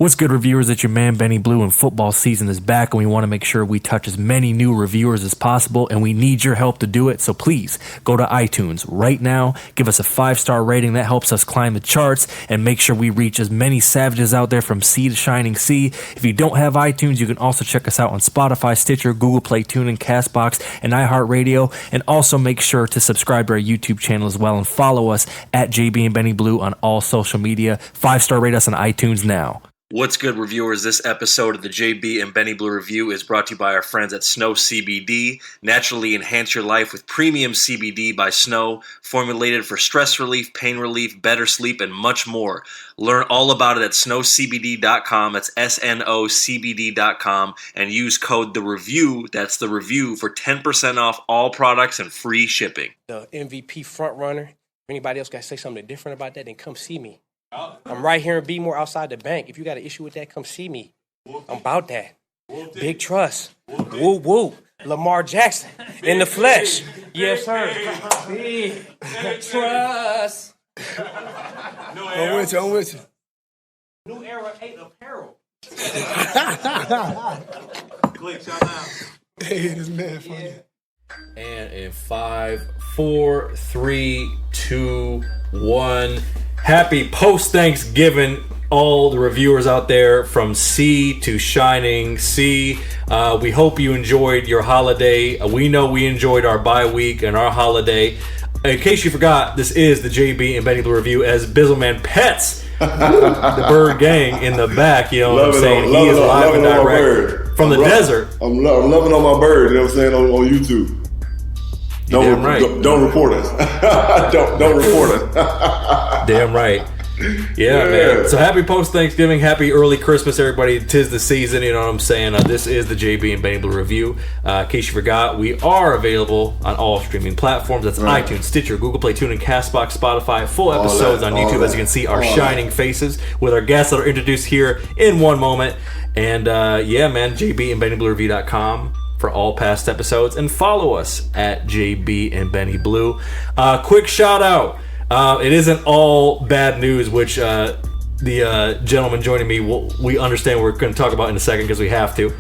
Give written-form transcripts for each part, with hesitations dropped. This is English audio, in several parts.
What's good, reviewers? It's your man Benny Blue, and football season is back, and we want to make sure we touch as many new reviewers as possible, and we need your help to do it. So please go to iTunes right now, give us a 5-star rating. That helps us climb the charts and make sure we reach as many savages out there from sea to shining sea. If you don't have iTunes, you can also check us out on Spotify, Stitcher, Google Play, TuneIn, CastBox, and iHeartRadio. And also make sure to subscribe to our YouTube channel as well, and follow us at JB and Benny Blue on all social media. 5-star rate us on iTunes now. What's good, reviewers? This episode of the JB and Benny Blue Review is brought to you by our friends at Snow CBD. Naturally enhance your life with premium CBD by Snow, formulated for stress relief, pain relief, better sleep, and much more. Learn all about it at snowcbd.com. That's snocbd.com, and use code THEREVIEW, that's the review, for 10% off all products and free shipping. The MVP front runner. If anybody else got to say something different about that, then come see me. I'm right here in Bmore outside the bank. If you got an issue with that, come see me. I'm about that. Big trust. Woo woo. Lamar Jackson in the flesh. Yes, sir. Big trust. I'm with you. New Era 8 apparel. Click, shout out. Hey, this man funny. And in 5, 4, 3, 2, 1. Happy post-Thanksgiving, all the reviewers out there from sea to shining sea. We hope you enjoyed your holiday. We know we enjoyed our bye week and our holiday. In case you forgot, this is the JB and Benny Blue Review, as Bizzleman pets the Birdgang in the back. You know what I'm saying? He is live and direct from the desert. I'm loving on my bird, you know what I'm saying, on YouTube. Don't report us. don't report us. Damn right. Yeah, man. So happy post-Thanksgiving, happy early Christmas, everybody. 'Tis the season, you know what I'm saying? This is the JB and Benny Blue Review. In case you forgot, we are available on all streaming platforms. That's iTunes, Stitcher, Google Play, TuneIn, CastBox, Spotify. Full episodes on YouTube, as you can see, our shining faces with our guests that are introduced here in one moment. And yeah, man, JB and BennyBlueReview.com for all past episodes, and follow us at JB and Benny Blue. Quick shout out. It isn't all bad news, which the gentleman joining me, we understand we're going to talk about in a second because we have to.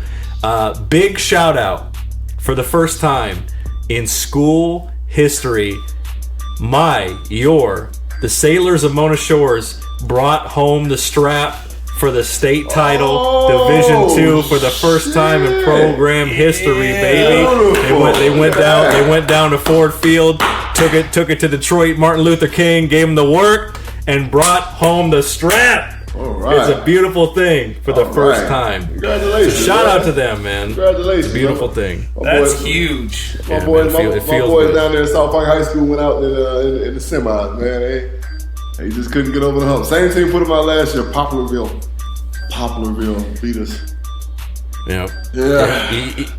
Big shout out for the first time in school history. The Sailors of Mona Shores brought home the strap for the state title, Division II, for the first time in program history, baby. They went down to Ford Field, took it to Detroit. Martin Luther King gave them the work and brought home the strap. All right. It's a beautiful thing for the first time. Congratulations! So shout out to them, man. Congratulations! Beautiful thing. That's huge. My boys down there at South Park High School went out in the semis, man. They just couldn't get over the hump. Same team put them out last year. Poplarville beat us. Yeah.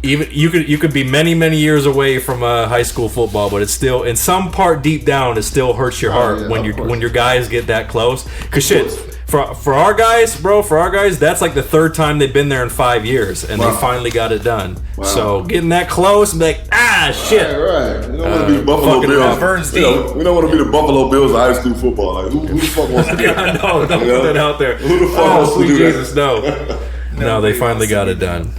Even you could be many years away from high school football, but it's still, in some part deep down, it still hurts your heart when your guys get that close. Cause shit, for our guys, that's like the third time they've been there in 5 years, and they finally got it done. Wow. So getting that close and be like, shit. Right. We don't want to be Buffalo Bills. We don't want to be the Buffalo Bills of high school football. Like who the fuck wants to do that? No, don't put that out there. Who the fuck wants to do Jesus, that? No, they finally got it done.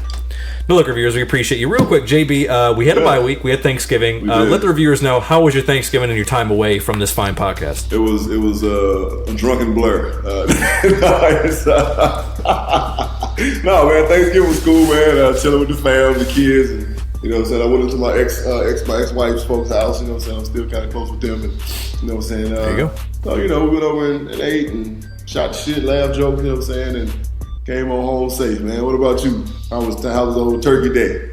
No, look, reviewers, we appreciate you. Real quick, JB, we had a bye week. We had Thanksgiving. Let the reviewers know, how was your Thanksgiving and your time away from this fine podcast? It was a drunken blur. No, man, Thanksgiving was cool, man. Chilling with the fam, the kids, and you know what I'm saying. I went into my ex-wife's folks' house. You know what I'm saying. I'm still kind of close with them, and you know what I'm saying. There you go. So we went over and ate and shot shit, laughed, joked. You know what I'm saying, and came on home safe, man. What about you? How was old Turkey Day?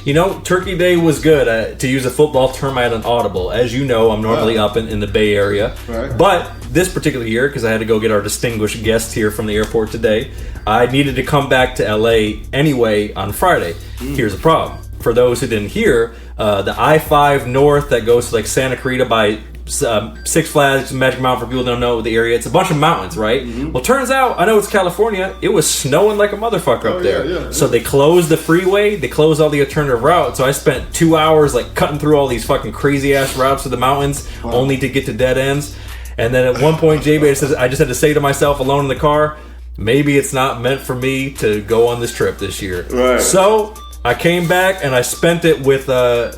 You know, Turkey Day was good. To use a football term, I had an audible. As you know, I'm normally up in the Bay Area. Right. But this particular year, because I had to go get our distinguished guest here from the airport today, I needed to come back to LA anyway on Friday. Here's the problem. For those who didn't hear, the I-5 North that goes to like Santa Clarita by Six Flags, Magic Mountain, for people who don't know the area, it's a bunch of mountains, right? Well, turns out, I know it's California, it was snowing like a motherfucker up there. So they closed the freeway, they closed all the alternative routes, so I spent 2 hours like cutting through all these fucking crazy ass routes to the mountains, only to get to dead ends. And then at one point, JB says, I just had to say to myself alone in the car, maybe it's not meant for me to go on this trip this year. Right. So I came back and I spent it with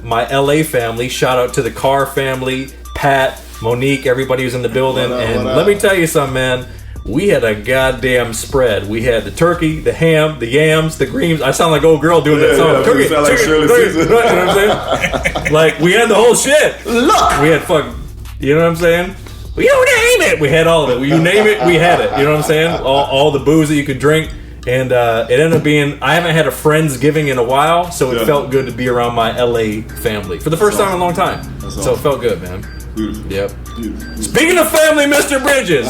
my LA family. Shout out to the Carr family, Pat, Monique, everybody who's in the building. Let me tell you something, man. We had a goddamn spread. We had the turkey, the ham, the yams, the greens. I sound like old girl doing that song. Turkey, sound like Shirley Caesar. You know what I'm saying? Like, we had the whole shit. Look! We had you know what I'm saying? You name it! We had all of it. You name it, we had it. You know what I'm saying? All the booze that you could drink. And it ended up being, I haven't had a Friendsgiving in a while, so it felt good to be around my LA family for the first time in a long time. So it felt good, man. Beautiful. Yep. Beautiful. Speaking of family, Mr. Bridges.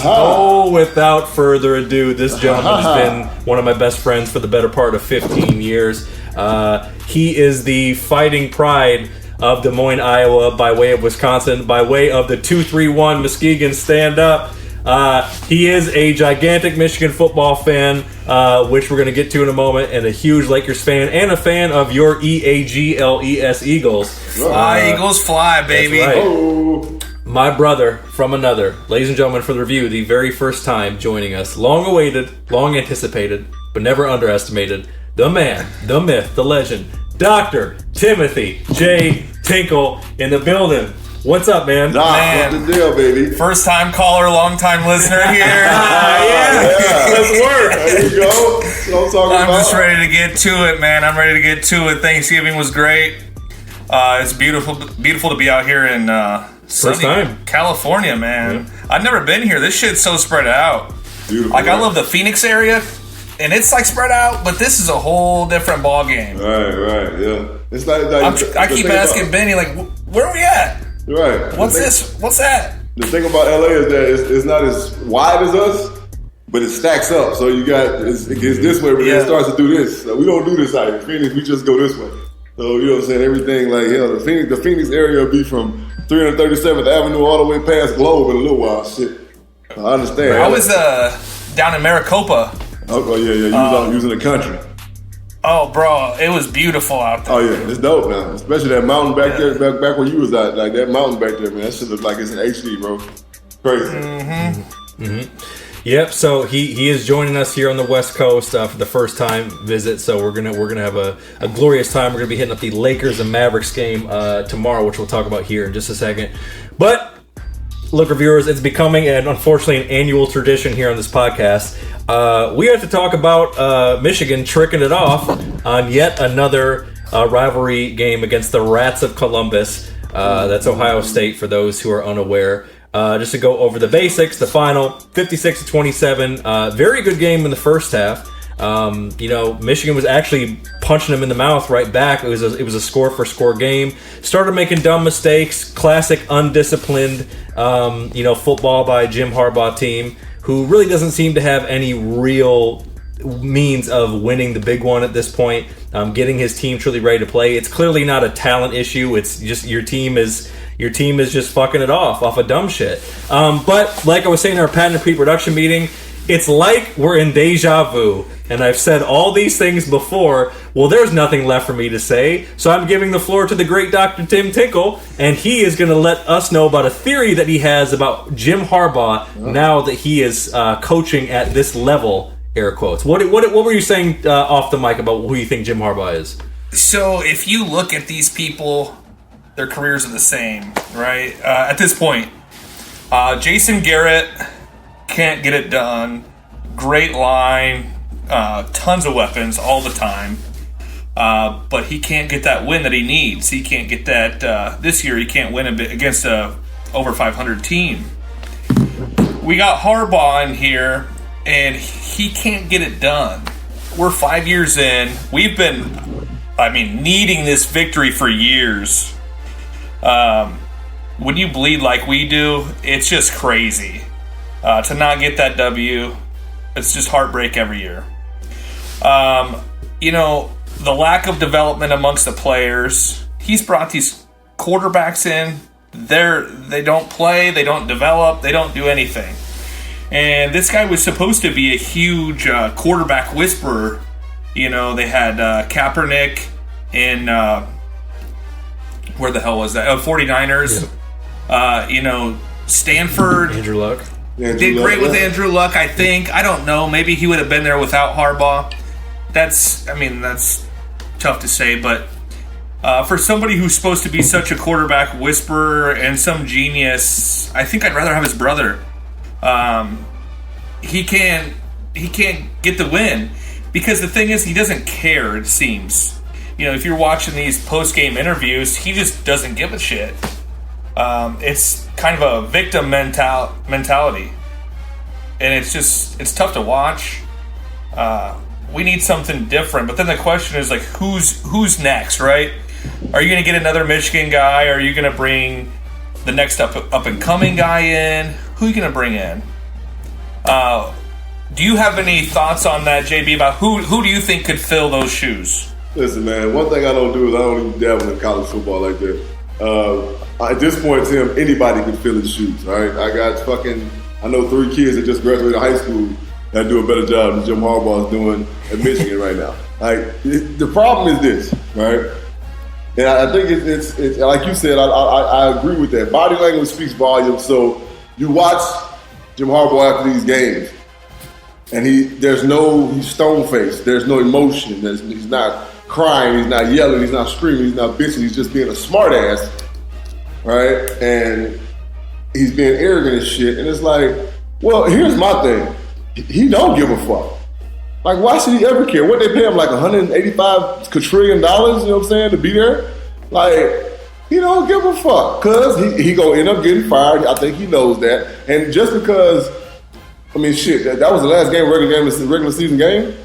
Without further ado, this gentleman has been one of my best friends for the better part of 15 years. He is the fighting pride of Des Moines, Iowa, by way of Wisconsin, by way of the 231 Muskegon Stand Up. He is a gigantic Michigan football fan, which we're going to get to in a moment, and a huge Lakers fan, and a fan of your EAGLES Eagles. Fly, Eagles, fly, baby. That's right. My brother from another. Ladies and gentlemen, for the review, the very first time joining us. Long awaited, long anticipated, but never underestimated. The man, the myth, the legend, Dr. Timothy J. Tinkle in the building. What's up, man? What's the deal, baby? First time caller, long time listener here. Let's work. There you go. That's what I'm talking I'm about. just ready to get to it, man. I'm ready to get to it. Thanksgiving was great. It's beautiful to be out here in sunny California, man. I've never been here. This shit's so spread out. Beautiful. Like, I love the Phoenix area, and it's like spread out, but this is a whole different ball game. Right, yeah. It's like I keep asking Benny, like, where are we at? Right. What's this? What's that? The thing about LA is that it's not as wide as us, but it stacks up. So you got it gets this way, but then it starts to do this. So we don't do this out in Phoenix. We just go this way. So you know what I'm saying? Everything like the Phoenix area will be from 337th Avenue all the way past Globe in a little while. Shit, I understand. I was down in Maricopa. Oh yeah. You was in the country. Oh, bro, it was beautiful out there. Oh yeah, it's dope, man. Especially that mountain back there, back where you was at, like that mountain back there, man. That shit looks like it's in HD, bro. Crazy. Yep. So he is joining us here on the West Coast for the first time visit. So we're gonna have a glorious time. We're gonna be hitting up the Lakers and Mavericks game tomorrow, which we'll talk about here in just a second. But look, reviewers, it's becoming unfortunately an annual tradition here on this podcast. We have to talk about Michigan tricking it off on yet another rivalry game against the Rats of Columbus. That's Ohio State, for those who are unaware. Just to go over the basics, the final 56-27. Very good game in the first half. Michigan was actually punching them in the mouth right back. It was a score for score game. Started making dumb mistakes. Classic undisciplined, football by Jim Harbaugh team, who really doesn't seem to have any real means of winning the big one at this point. Getting his team truly ready to play. It's clearly not a talent issue. It's just your team is just fucking it off of dumb shit. But like I was saying in our patent pre-production meeting, it's like we're in deja vu. And I've said all these things before. Well, there's nothing left for me to say. So I'm giving the floor to the great Dr. Tim Tinkle. And he is going to let us know about a theory that he has about Jim Harbaugh now that he is coaching at this level, air quotes. What were you saying off the mic about who you think Jim Harbaugh is? So if you look at these people, their careers are the same, right? At this point, Jason Garrett can't get it done. Great line. Tons of weapons all the time, but he can't get that win that he needs. He can't get that this year. He can't win a bit against a over 500 team. We got Harbaugh in here, and he can't get it done. We're 5 years in. We've been, needing this victory for years. When you bleed like we do, it's just crazy. To not get that W, it's just heartbreak every year. The lack of development amongst the players. He's brought these quarterbacks in. They don't play. They don't develop. They don't do anything. And this guy was supposed to be a huge quarterback whisperer. They had Kaepernick in where the hell was that? 49ers. Yeah. Stanford. Andrew Luck. Did great with Andrew Luck, I think. I don't know. Maybe he would have been there without Harbaugh. That's tough to say, but for somebody who's supposed to be such a quarterback whisperer and some genius, I think I'd rather have his brother. He can't get the win because the thing is, he doesn't care. It seems, if you're watching these post-game interviews, he just doesn't give a shit. It's kind of a victim mentality, and it's tough to watch. We need something different, but then the question is who's next, right? Are you going to get another Michigan guy? Are you going to bring the next up and coming guy in? Who are you going to bring in? Do you have any thoughts on that, JB? About who do you think could fill those shoes? Listen, man. One thing I don't do is I don't even dabble in college football like that. At this point, Tim, anybody can fill his shoes, right? I know 3 kids that just graduated high school that do a better job than Jim Harbaugh is doing at Michigan right now. The problem is this, right? And I think it's like you said, I agree with that. Body language speaks volumes. So you watch Jim Harbaugh after these games, and he's stone-faced. There's no emotion. He's not crying. He's not yelling. He's not screaming. He's not bitching. He's just being a smart-ass. Right? And he's being arrogant as shit. And it's like, well, here's my thing. He don't give a fuck. Why should he ever care? What they pay him, $185 quadrillion, you know what I'm saying, to be there? He don't give a fuck. Because he gonna end up getting fired. I think he knows that. And just because, that was the last regular season game?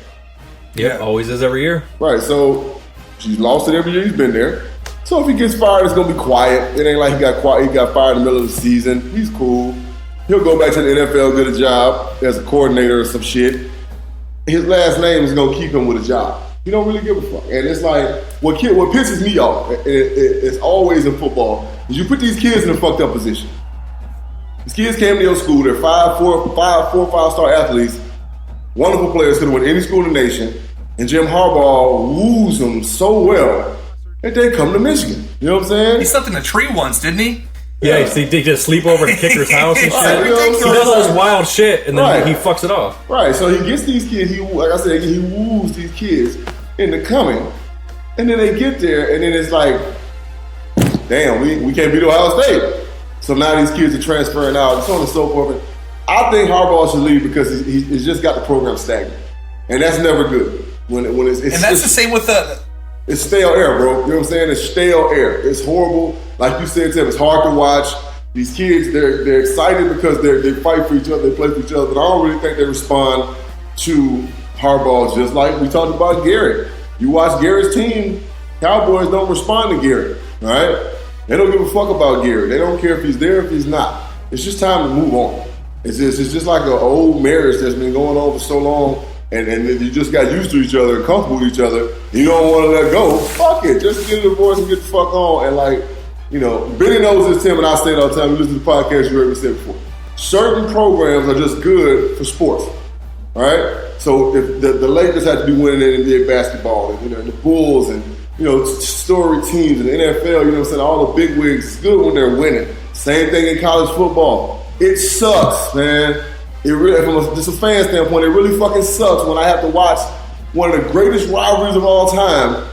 Yeah, always is every year. Right, so he's lost it every year he's been there. So if he gets fired, it's gonna be quiet. It ain't like he got fired in the middle of the season. He's cool. He'll go back to the NFL, get a job as a coordinator or some shit. His last name is gonna keep him with a job. He don't really give a fuck. And it's what pisses me off, it's always in football, is you put these kids in a fucked up position. These kids came to your school, they're 5-star athletes, wonderful players, could have won any school in the nation, and Jim Harbaugh woos them so well that they come to Michigan. You know what I'm saying? He slept in a tree once, didn't he? Yeah, he just sleep over at the kicker's house and shit. Right, he does all this wild shit, and then he fucks it off. Right, so he gets these kids, he woos these kids into coming, and then they get there, and then it's damn, we can't beat Ohio State. So now these kids are transferring out, and so on and so forth. I think Harbaugh should leave because he's just got the program stagnant, and that's never good. When it's and that's the same with the... It's stale air, bro. You know what I'm saying? It's stale air. It's horrible. Like you said, Tim, it's hard to watch. These kids, they're excited because they fight for each other, they play for each other, but I don't really think they respond to Harbaugh just like we talked about Garrett. You watch Garrett's team, Cowboys don't respond to Garrett, all right? They don't give a fuck about Garrett. They don't care if he's there, if he's not. It's just time to move on. It's just like an old marriage that's been going on for so long, and you just got used to each other and comfortable with each other, and you don't want to let go. Fuck it. Just get a divorce and get the fuck on. And Benny knows this, Tim, and I say it all the time. You listen to the podcast, you heard me say it before. Certain programs are just good for sports, all right? So if the Lakers have to be winning in NBA basketball, and the Bulls and story teams in the NFL, you know what I'm saying, all the big wigs, it's good when they're winning. Same thing in college football. It sucks, man. It really, from just a fan standpoint, it really fucking sucks when I have to watch one of the greatest rivalries of all time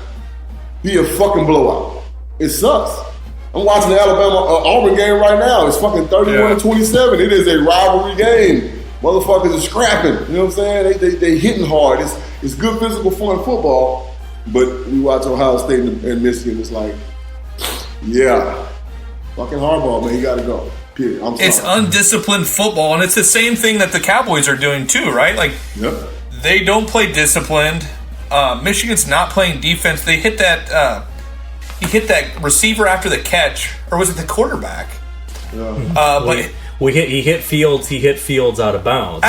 be a fucking blowout. It sucks. I'm watching the Alabama-Auburn game right now. It's fucking 31-27. It is a rivalry game. Motherfuckers are scrapping. You know what I'm saying? They hitting hard. It's good physical fun football. But we watch Ohio State and Michigan. It's fucking Harbaugh, man. He got to go. Period. I'm sorry. It's undisciplined football, and it's the same thing that the Cowboys are doing too, right? They don't play disciplined. Michigan's not playing defense. They hit that. He hit that receiver after the catch, or was it the quarterback? Yeah. He hit Fields. He hit Fields out of bounds.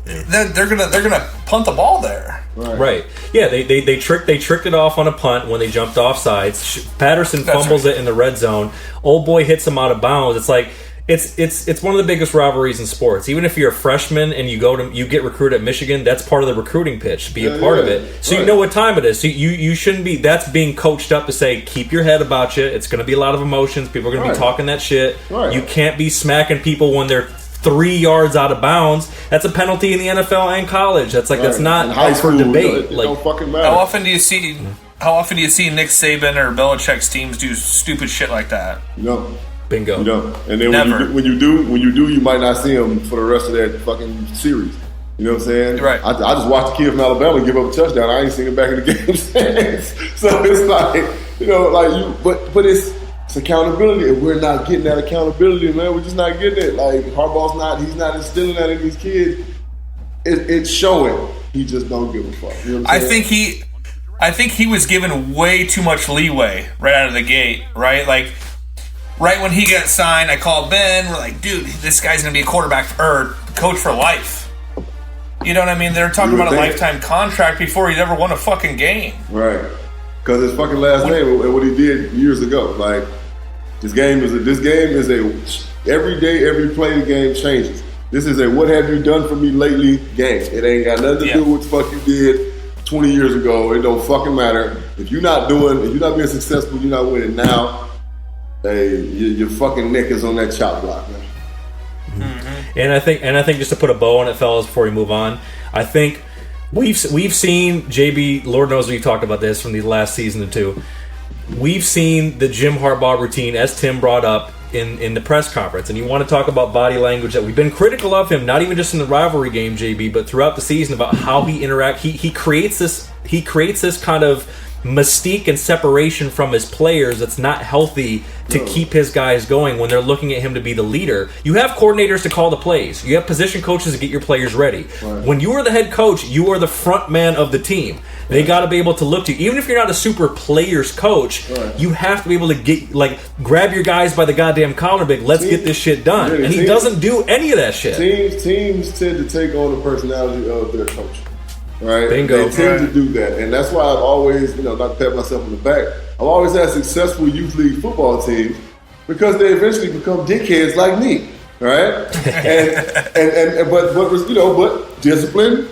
They're gonna punt the ball there. Right. Yeah. They tricked it off on a punt when they jumped off sides. Patterson fumbles it in the red zone. Old boy hits him out of bounds. It's like it's one of the biggest rivalries in sports. Even if you're a freshman and you get recruited at Michigan, that's part of the recruiting pitch to be a part of it. So you know what time it is. So you shouldn't be. That's being coached up to say, keep your head about you. It's going to be a lot of emotions. People are going to be talking that shit. Right. You can't be smacking people when they're 3 yards out of bounds. That's a penalty in the NFL and college. That's that's not up for debate. It don't fucking matter. How often do you see Nick Saban or Belichick's teams do stupid shit like that? No. Bingo. You know, and then when you do, you might not see them for the rest of that fucking series. You know what I'm saying? Right. I just watched a kid from Alabama give up a touchdown. I ain't seen him back in the game since. So it's like, but it's accountability, and we're not getting that accountability, man. We're just not getting it. Like he's not instilling that in these kids. It's showing. He just don't give a fuck. You know what I'm saying? I think he was given way too much leeway right out of the gate, right? Like, right when he got signed, I called Ben. We're like, dude, this guy's going to be a quarterback or coach for life. You know what I mean? They're talking about a lifetime contract before he'd ever won a fucking game. Right. Because his fucking last name and what he did years ago. Like, this game is a every day, every play the game changes. This is a what have you done for me lately game. It ain't got nothing to do with what the fuck you did 20 years ago. It don't fucking matter. If you're not being successful, you're not winning now. Hey, your fucking neck is on that chop block, man. Mm-hmm. And I think just to put a bow on it, fellas, before we move on, I think we've seen JB. Lord knows we talked about this from the last season or two. We've seen the Jim Harbaugh routine, as Tim brought up in the press conference, and you want to talk about body language that we've been critical of him, not even just in the rivalry game, JB, but throughout the season about how he interacts. He creates this kind of mystique and separation from his players that's not healthy to keep his guys going when they're looking at him to be the leader. You have coordinators to call the plays. You have position coaches to get your players ready. Right. When you are the head coach, you are the front man of the team. They got to be able to look to you. Even if you're not a super players coach, you have to be able to grab your guys by the goddamn collar, let's get this shit done. And he doesn't do any of that shit. Teams tend to take on the personality of their coach. Right? Bingo. They tend to do that. And that's why I've always, not to pat myself on the back, I've always had successful youth league football teams because they eventually become dickheads like me. Right? but disciplined,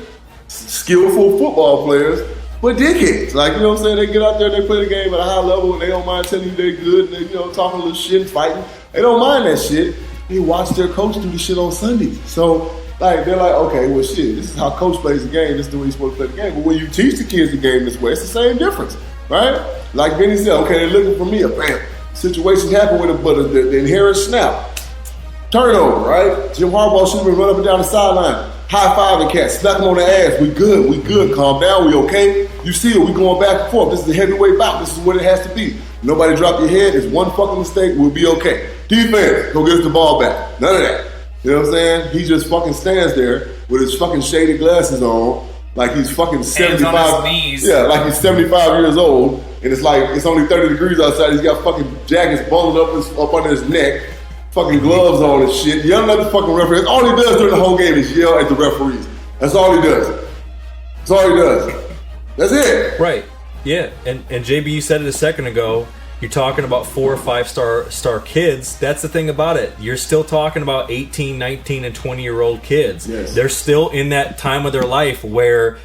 skillful football players, but dickheads. Like, you know what I'm saying? They get out there, they play the game at a high level, and they don't mind telling you they're good, and they, talking a little shit and fighting. They don't mind that shit. They watch their coach do the shit on Sundays. So, they're like, okay, well, shit, this is how coach plays the game. This is the way you're supposed to play the game. But when you teach the kids the game this way, it's the same difference, right? Like Benny said, okay, they're looking for me. Bam, situation happened with it, but the inherent snap, turnover, right? Jim Harbaugh should have been running up and down the sideline, high-fiving cats, slap them on the ass. We good, calm down, we okay? You see it, we going back and forth. This is a heavyweight bout. This is what it has to be. Nobody drop your head. It's one fucking mistake, we'll be okay. Defense, go get us the ball back. None of that. You know what I'm saying? He just fucking stands there with his fucking shaded glasses on, like he's fucking 75. On his knees. Yeah, like he's 75 years old, and it's like it's only 30 degrees outside. He's got fucking jackets bundled up under his neck, fucking gloves on and shit. Yelling at the fucking referees. All he does during the whole game is yell at the referees. That's all he does. That's all he does. That's it. Right. Yeah. And JB, you said it a second ago. You're talking about 4 or 5 star kids. That's the thing about it. You're still talking about 18, 19, and 20-year-old kids. Yes. They're still in that time of their life where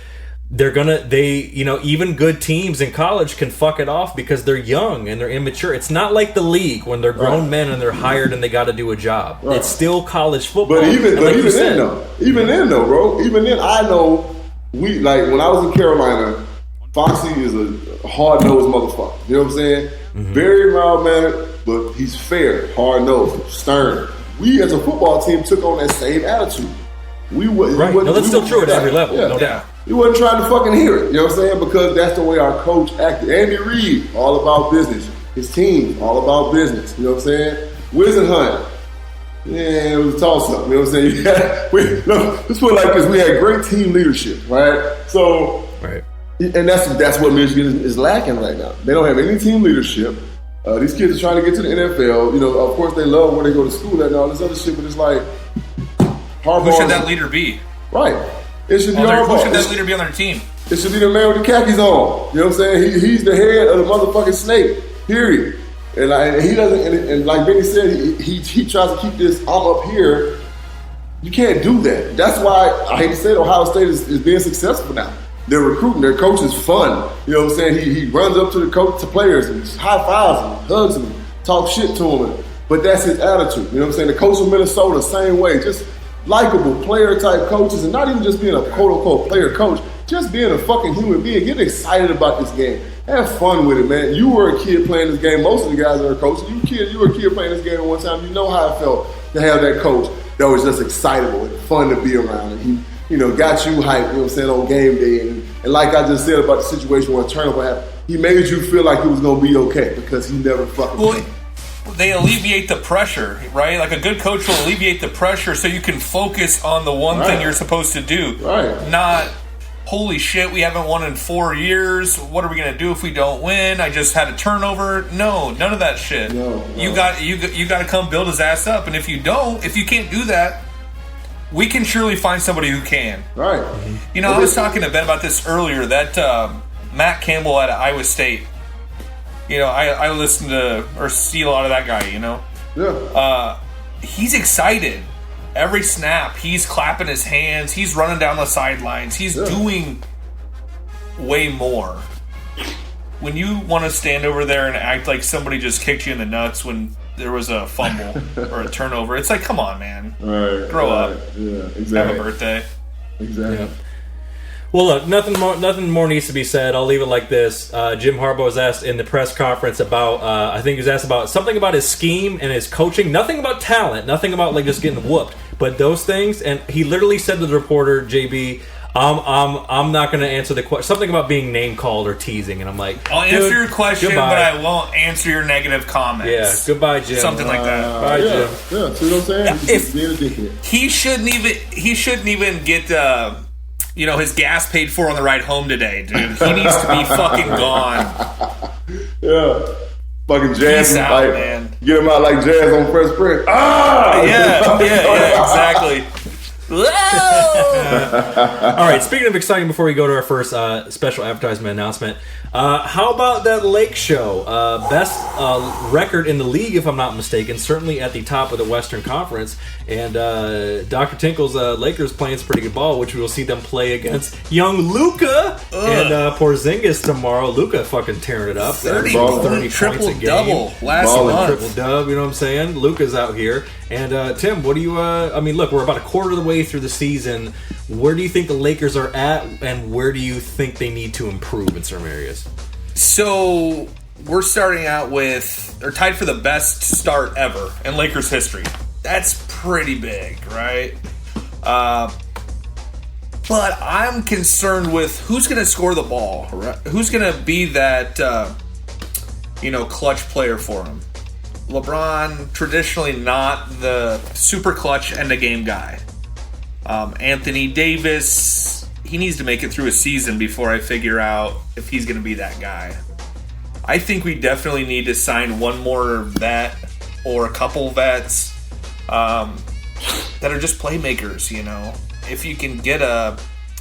even good teams in college can fuck it off because they're young and they're immature. It's not like the league when they're grown men and they're hired and they got to do a job. Right. It's still college football. But even then, bro, I know when I was in Carolina, Foxy is a hard-nosed motherfucker. You know what I'm saying? Mm-hmm. Very mild-mannered, but he's fair, hard-nosed, stern. We, as a football team, took on that same attitude. That's still true at every level. Yeah. No doubt. He wasn't trying to fucking hear it. You know what I'm saying? Because that's the way our coach acted. Andy Reid, all about business. His team, all about business. You know what I'm saying? Wiz and Hunt. Yeah, it was a toss-up. You know what I'm saying? Let's put it like this. We had great team leadership, right? So... Right. And that's what Michigan is lacking right now. They don't have any team leadership. These kids are trying to get to the NFL. Of course, they love where they go to school and all this other shit, but it's like Harbaugh. Who should that leader be? Right. It should be Harbaugh. Who should that leader be on their team? It should be the man with the khakis on. You know what I'm saying? He's the head of the motherfucking snake. Period. And he doesn't. And like Benny said, he tries to keep this. I'm up here. You can't do that. That's why I hate to say it. Ohio State is being successful now. They're recruiting. Their coach is fun. You know what I'm saying? He runs up to the coach, to players, and high fives them, hugs them, talks shit to them. But that's his attitude. You know what I'm saying? The coach of Minnesota, same way. Just likable player type coaches, and not even just being a quote unquote player coach, just being a fucking human being. Get excited about this game. Have fun with it, man. You were a kid playing this game. Most of the guys that are coaches, you were a kid playing this game at one time. You know how it felt to have that coach that was just excitable and fun to be around. And he, got you hyped, you know what I'm saying, on game day. And like I just said about the situation where a turnover happened, he made you feel like it was going to be okay because he never fucking played. They alleviate the pressure, right? Like a good coach will alleviate the pressure so you can focus on the one thing you're supposed to do. Right. Not, holy shit, we haven't won in 4 years. What are we going to do if we don't win? I just had a turnover. No, none of that shit. No. You got to come build his ass up. And if you can't do that, we can surely find somebody who can. Right. I was talking to Ben about this earlier, that Matt Campbell out of Iowa State. I listen to or see a lot of that guy, Yeah. He's excited. Every snap, he's clapping his hands. He's running down the sidelines. He's doing way more. When you want to stand over there and act like somebody just kicked you in the nuts when there was a fumble or a turnover, it's like, come on, man. Right. Grow up. Yeah, exactly. Have a birthday. Exactly. Yeah. Well, look, nothing more needs to be said. I'll leave it like this. Jim Harbaugh was asked in the press conference about, I think he was asked about something about his scheme and his coaching. Nothing about talent. Nothing about like just getting whooped. But those things, and he literally said to the reporter, JB, I'm not going to answer the question. Something about being name called or teasing, and I'm like, I'll answer your question, goodbye. but I won't answer your negative comments. Yeah, goodbye, Jim. Something like that. Bye, Jim. Yeah, see what I'm saying? Yeah, He's being a dickhead. He shouldn't even get his gas paid for on the ride home today, dude. He needs to be fucking gone. Yeah. Fucking Jazz. Peace out, man. Get him out like Jazz on Fresh Prince. Ah! Yeah, exactly. All right, speaking of exciting, before we go to our first special advertisement announcement, how about that Lake show? Best record in the league, if I'm not mistaken, certainly at the top of the Western Conference. And Dr. Tinkle's Lakers playing some pretty good ball, which we will see them play against young Luka and Porzingis tomorrow. Luka fucking tearing it up. 30 points a game. Double last month. Triple dub, you know what I'm saying? Luka's out here. And Tim, what do you, look, we're about a quarter of the way through the season. Where do you think the Lakers are at, and where do you think they need to improve in some areas? So, we're starting out with, they're tied for the best start ever in Lakers history. That's pretty big, right? But I'm concerned with who's going to score the ball, right? Who's going to be that, clutch player for him. LeBron, traditionally not the super clutch end-of-game guy. Anthony Davis, he needs to make it through a season before I figure out if he's going to be that guy. I think we definitely need to sign one more vet or a couple vets that are just playmakers, If you can get a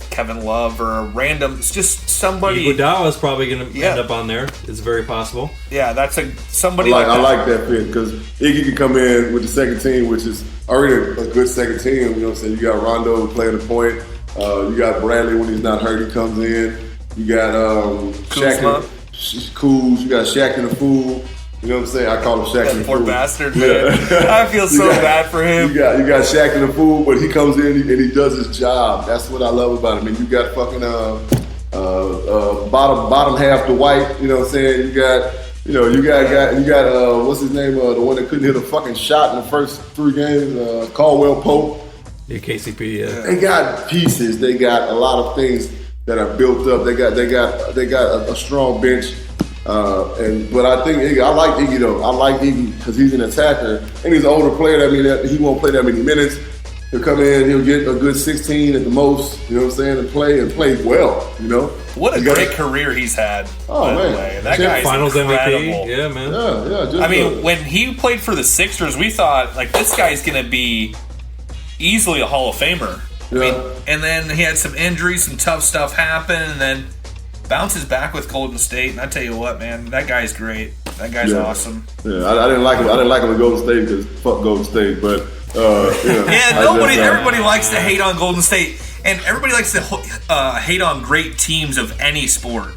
Kevin Love or a random, it's just somebody. Iguodala is probably going to end up on there. It's very possible. Yeah, that's somebody I like that fit because Iggy can come in with the second team, which is already a good second team. You know what I'm saying? You got Rondo playing the point. You got Bradley when he's not hurt, he comes in. You got Shaq and Kuz. You got Shaq and the Fool. You know what I'm saying? I call him Shaq and the Fool. Poor bastard, man. I feel so bad for him. You got Shaq and the Fool, but he comes in and he does his job. That's what I love about him. And you got fucking bottom half Dwight. You know what I'm saying? You got what's his name? The one that couldn't hit a fucking shot in the first 3 games. Caldwell Pope. Yeah, KCP. Yeah. They got pieces. They got a lot of things that are built up. They got a strong bench. But I think I like Iggy though. I like Iggy because he's an attacker and he's an older player. That means he won't play that many minutes. He'll come in, he'll get a good 16 at the most. You know what I'm saying? And play well. What a great career he's had. Oh man, that guy's Finals incredible. MVP. Yeah, man. Yeah. When he played for the Sixers, we thought like this guy's gonna be easily a Hall of Famer. Yeah. And then he had some injuries, some tough stuff happen, and then bounces back with Golden State, and I tell you what, man, that guy's great. That guy's awesome. Yeah, I didn't like him. I didn't like him at Golden State because fuck Golden State. But everybody likes to hate on Golden State, and everybody likes to hate on great teams of any sport.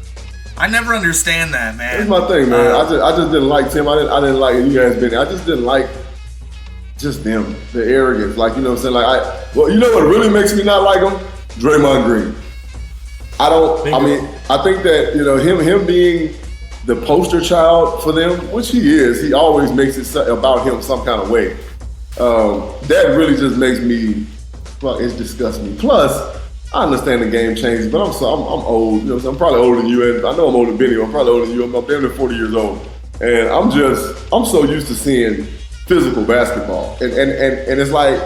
I never understand that, man. That's my thing, man. I just didn't like Tim. I didn't like you guys been. I just didn't like just them, the arrogance. Like, you know what I'm saying? You know what really makes me not like him? Draymond Green. I think that, you know, him being the poster child for them, which he is, he always makes it about him some kind of way. That really just makes me, it disgusts me. Plus, I understand the game changes, but I'm old. You know, I'm probably older than you, and I know I'm older than Benny. I'm probably older than you. I'm damn near 40 years old, and I'm so used to seeing physical basketball, and it's like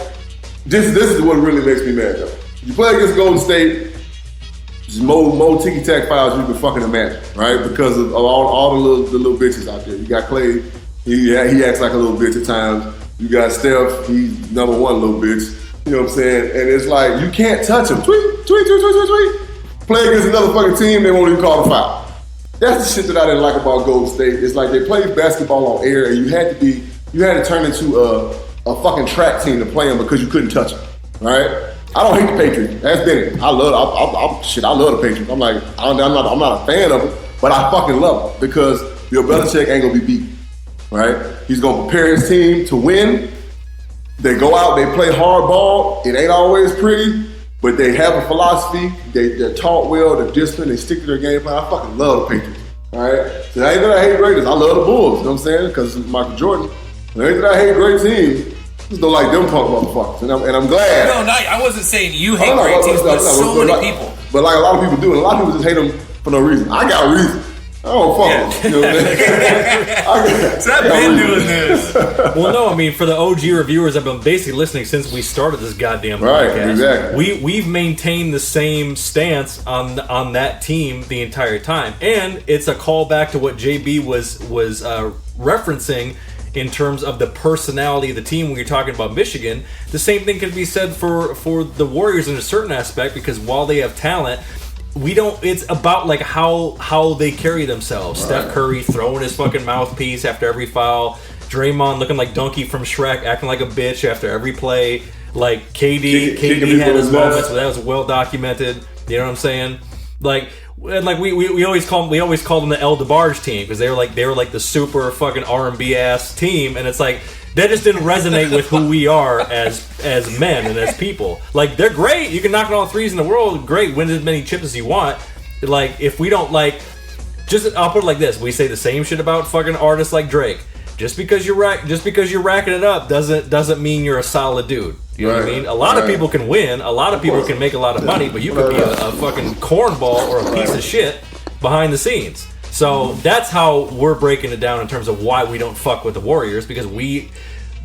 this is what really makes me mad though. You play against Golden State, just more ticky-tack fouls you can fucking imagine, right? Because of all the little bitches out there. You got Clay, he acts like a little bitch at times. You got Steph, he's number one little bitch. You know what I'm saying? And it's like, you can't touch him. Tweet. Play against another fucking team, they won't even call the foul. That's the shit that I didn't like about Golden State. It's like they played basketball on air, and you had to turn into a fucking track team to play them because you couldn't touch them, right? I don't hate the Patriots. That's Benny. I love the Patriots. I'm not a fan of them, but I fucking love them because Bill Belichick ain't gonna be beat, right? He's gonna prepare his team to win. They go out, they play hard ball. It ain't always pretty, but they have a philosophy. They're taught well, they're disciplined, they stick to their game plan. I fucking love the Patriots, all right? So it ain't that I hate Raiders. I love the Bulls, you know what I'm saying? Because of Michael Jordan. It ain't that I hate great teams. I just don't like them punk motherfuckers, and I'm glad. No, I wasn't saying you hate great teams, but so many people. But like a lot of people do, and a lot of people just hate them for no reason. I got a reason. I don't fuck them. You know what I'm saying? So I've been doing this. Well, no, I mean, for the OG reviewers, I've been basically listening since we started this goddamn podcast. Right, exactly. We've maintained the same stance on that team the entire time, and it's a callback to what JB was referencing. In terms of the personality of the team, when you're talking about Michigan, the same thing can be said for the Warriors in a certain aspect, because while they have talent, it's about like how they carry themselves. Right. Steph Curry throwing his fucking mouthpiece after every foul, Draymond looking like Donkey from Shrek, acting like a bitch after every play. Like KD had his moments, but that was well documented. You know what I'm saying? We always call them the El DeBarge team because they were like the super fucking R&B ass team, and it's like that just didn't resonate with who we are as men and as people. Like, they're great, you can knock all threes in the world, great, win as many chips as you want. Like, if we don't I'll put it like this: we say the same shit about fucking artists like Drake. Just because you're racking it up doesn't mean you're a solid dude. You know what I mean? A lot of people can win. A lot of people can make a lot of money, but you could be a fucking cornball or a piece of shit behind the scenes. So that's how we're breaking it down in terms of why we don't fuck with the Warriors, because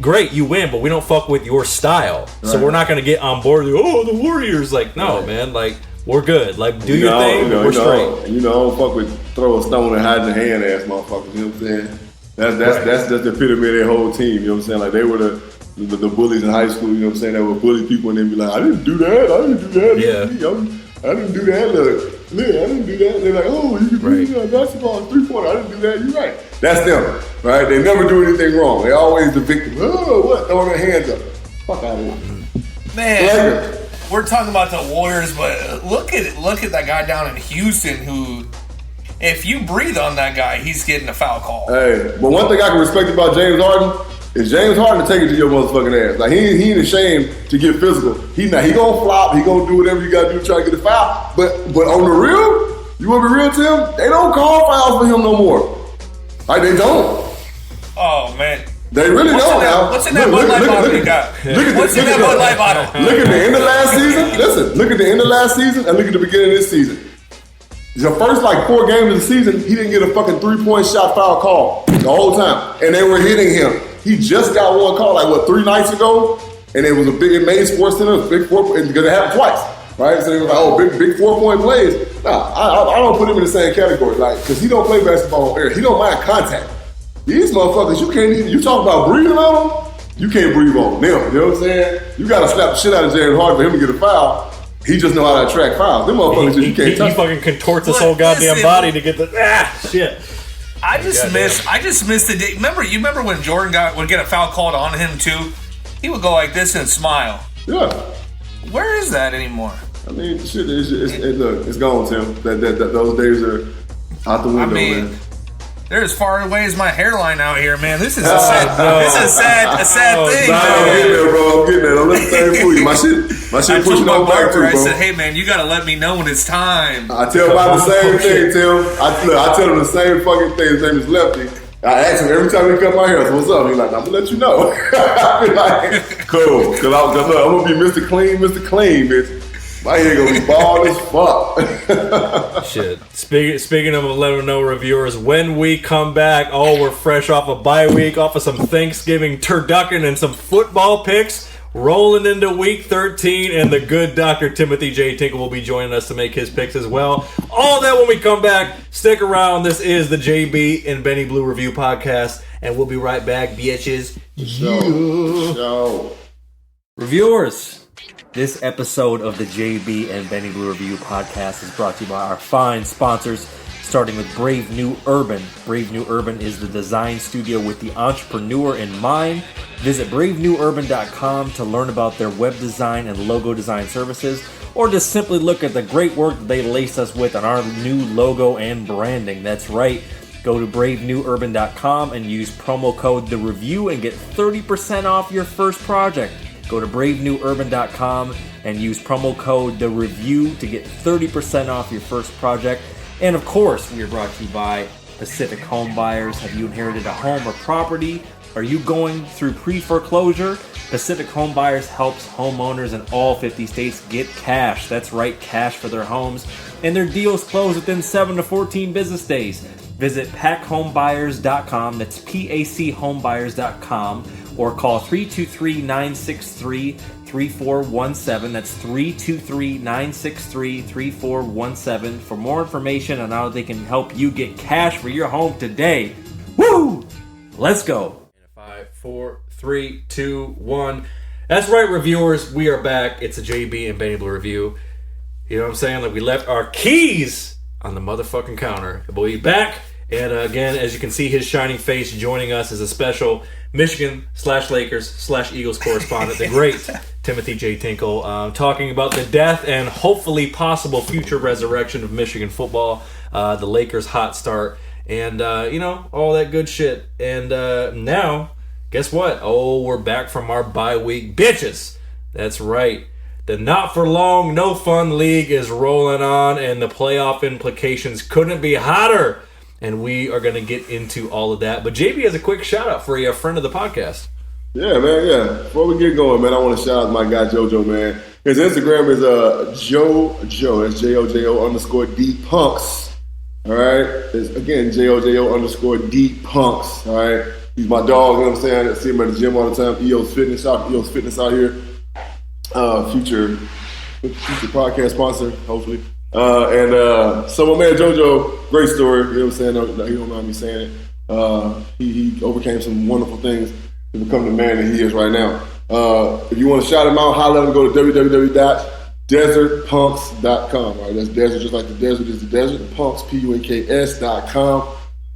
great, you win, but we don't fuck with your style. So we're not going to get on board with, the Warriors. Like, no, man, like, we're good. Like, do your thing, we're straight. I don't fuck with throw a stone and hide your hand ass motherfuckers, you know what I'm saying? That's just the epitome of their whole team, you know what I'm saying? Like, they were the bullies in high school, you know what I'm saying? They would bully people and then be like, I didn't do that. I didn't do that. Look, I didn't do that. They're like, you can do basketball, 3-pointer. I didn't do that. You're right. That's them, right? They never do anything wrong. They're always the victim. Throwing their hands up. Fuck out of here. Man, we're talking about the Warriors, but look at that guy down in Houston who, if you breathe on that guy, he's getting a foul call. Hey, but one thing I can respect about James Harden is James Harden to take it to your motherfucking ass. Like, he ain't ashamed to get physical. He gonna flop. He gonna do whatever you gotta do to try to get a foul. But on the real, you wanna be real, Tim? They don't call fouls for him no more. Like, they don't. Oh man. They really don't now. What's in that Bud Light bottle you got? What's in that Bud Light bottle? Look at the end of last season. Listen, look at the end of last season and look at the beginning of this season. The first 4 games of the season, he didn't get a fucking 3-point shot foul call the whole time, and they were hitting him. He just got one call 3 nights ago, and it was it made Sports Center big 4, because it happened twice, right? So they were like, big 4-point plays. Nah, I don't put him in the same category, because he don't play basketball on air. He don't mind contact. These motherfuckers, you can't even. You talk about breathing on them, you can't breathe on them. You know what I'm saying? You got to slap the shit out of James Harden for him to get a foul. He just know how to attract fouls. Them motherfuckers, you can't touch. He fucking contorts his whole goddamn body to get the shit. I just miss the day. Remember when Jordan would get a foul called on him too? He would go like this and smile. Yeah. Where is that anymore? I mean, shit, it's gone, Tim. Those days are out the window, man. They're as far away as my hairline out here, man. This is a sad thing. I'm getting there, bro. I'm getting there. Don't let the thing fool you. My shit pushing on back too, bro. I said, hey, man, you gotta let me know when it's time. I tell about the same thing, Tim. I tell him the same fucking thing. His name is Lefty. I ask him every time he cut my hair, so what's up? He's like, I'm gonna let you know. I be like, cool. Cause I'm gonna be Mr. Clean, bitch. My hair gonna be bald as fuck. Shit. Speaking of letting them know, reviewers, when we come back, we're fresh off a bye week, off of some Thanksgiving turducken and some football picks, rolling into week 13, and the good Dr. Timothy J. Tinkle will be joining us to make his picks as well. All that when we come back. Stick around. This is the JB and Benny Blue Review Podcast, and we'll be right back, bitches. Show. Reviewers, this episode of the JB and Benny Blue Review Podcast is brought to you by our fine sponsors, starting with Brave New Urban. Brave New Urban is the design studio with the entrepreneur in mind. Visit bravenewurban.com to learn about their web design and logo design services, or just simply look at the great work that they lace us with on our new logo and branding. That's right. Go to bravenewurban.com and use promo code THEREVIEW and get 30% off your first project. Go to bravenewurban.com and use promo code THEREVIEW to get 30% off your first project. And of course, we are brought to you by Pacific Home Buyers. Have you inherited a home or property? Are you going through pre-foreclosure? Pacific Home Buyers helps homeowners in all 50 states get cash. That's right, cash for their homes. And their deals close within 7 to 14 business days. Visit PACHomebuyers.com. That's PACHomebuyers.com. Or call 323-963-3417. That's 323-963-3417 for more information on how they can help you get cash for your home today. Woo! Let's go. 5, 4, 3, 2, 1. That's right, reviewers. We are back. It's a JB and Benny Blue review. You know what I'm saying? Like, we left our keys on the motherfucking counter. But we back. And again, as you can see, his shining face joining us is a special Michigan/Lakers/Eagles correspondent, the great Timothy J. Tinkle, talking about the death and hopefully possible future resurrection of Michigan football, the Lakers' hot start, and, all that good shit. And now, guess what? Oh, we're back from our bye week. Bitches! That's right. The not-for-long, no-fun league is rolling on, and the playoff implications couldn't be hotter. And we are going to get into all of that. But JB has a quick shout-out for you, a friend of the podcast. Yeah, man, yeah. Before we get going, man, I want to shout out my guy JoJo, man. His Instagram is Jojo. That's JOJO_DPunks. All right? It's, again, JOJO_DPunks. All right? He's my dog, you know what I'm saying? I see him at the gym all the time. EO's Fitness out here. Future podcast sponsor, hopefully. So my man JoJo, great story, you know what I'm saying? No, he don't mind me saying it. He overcame some wonderful things to become the man that he is right now. If you want to shout him out, holler at him, go to www.desertpunks.com. Right? That's desert just like the desert is the desert. Punks, punks.com.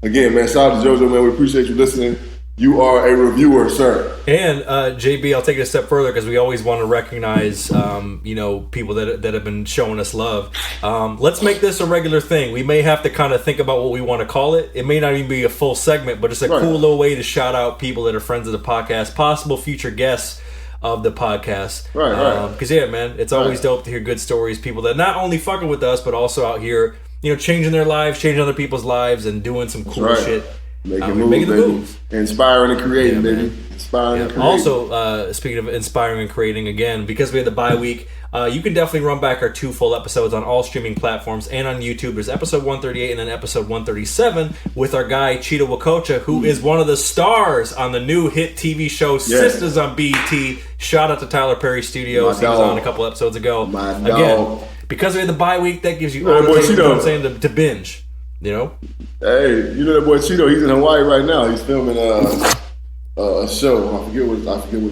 Again, man, shout out to JoJo, man. We appreciate you listening. You are a reviewer, sir. And JB, I'll take it a step further because we always want to recognize, people that have been showing us love. Let's make this a regular thing. We may have to kind of think about what we want to call it. It may not even be a full segment, but it's a cool little way to shout out people that are friends of the podcast, possible future guests of the podcast. Right. Because, yeah, man, it's always dope to hear good stories, people that not only fucking with us, but also out here, changing their lives, changing other people's lives, and doing some cool shit. Making moves. Inspiring and creating, baby. Inspiring and creating. Also, speaking of inspiring and creating, again, because we had the bye week, you can definitely run back our 2 full episodes on all streaming platforms and on YouTube. There's episode 138 and then episode 137 with our guy, Cheetah Wakocha, who is one of the stars on the new hit TV show Sisters on BET. Shout out to Tyler Perry Studios. He was on a couple episodes ago. Again, because we had the bye week, that gives you to binge. Hey, that boy Cheeto, he's in Hawaii right now. He's filming a show. I forget what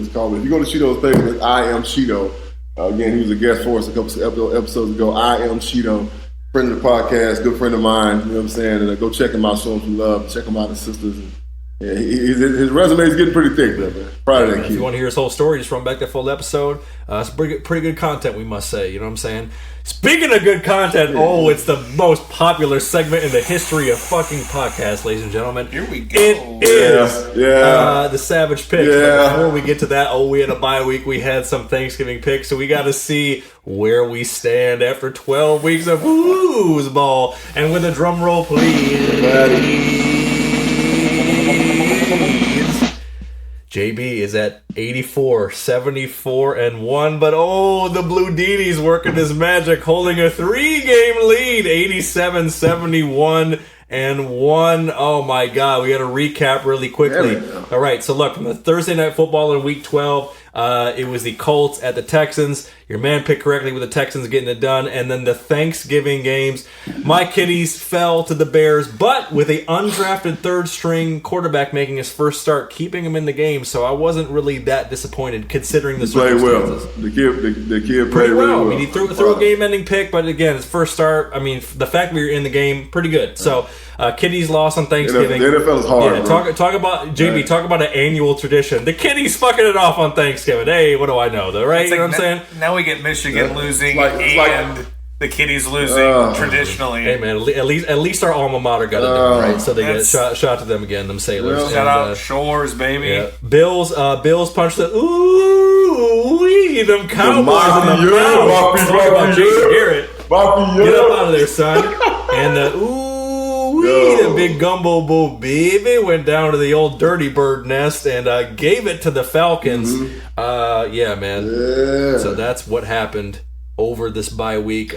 it's called. But if you go to Cheeto's page, it's I Am Cheeto. Again, he was a guest for us a couple episodes ago. I Am Cheeto. friend of the podcast, good friend of mine. You know what I'm saying? And go check him out, show him some love, check him out, his sisters. And, yeah, his resume is getting pretty thick, though, man. Proud of that kid. If you want to hear his whole story, just run back that full episode. It's pretty good content, we must say. You know what I'm saying? Speaking of good content, it's the most popular segment in the history of fucking podcasts, ladies and gentlemen. Here we go. It is the Savage Picks. Yeah. But before we get to that, we had a bye week. We had some Thanksgiving picks, so we got to see where we stand after 12 weeks of foosball. And with a drum roll, please. JB is at 84, 74, and 1, but the Blue Dini's working his magic, holding a 3-game lead, 87, 71, and 1. Oh my God, we got to recap really quickly. All right, so look, from the Thursday Night Football in Week 12, it was the Colts at the Texans. Your man picked correctly with the Texans getting it done. And then the Thanksgiving games, my Kitties fell to the Bears, but with an undrafted third-string quarterback making his first start, keeping him in the game. So I wasn't really that disappointed considering the circumstances. Played well. The kid played pretty well. Really well. I mean, he threw a game-ending pick, but again, his first start. I mean, the fact we were in the game, pretty good. So Kitties lost on Thanksgiving. The NFL is hard. Yeah, talk about JB. Talk about an annual tradition. The Kitties fucking it off on Thanksgiving. Hey, what do I know? Though, right? You know what I'm saying? Now we get Michigan losing and the Kitties losing traditionally. Hey man, at least our alma mater got it done, right? So they get shout to them again, them Sailors. Shout out Shores, baby. Yeah. Bills punched the them Cowboys in the mouth. Talk about Jason Garrett. Get up out of there, son. And the big gumbo bull baby went down to the old dirty bird nest and gave it to the Falcons. Yeah, man. Yeah. So that's what happened over this bye week.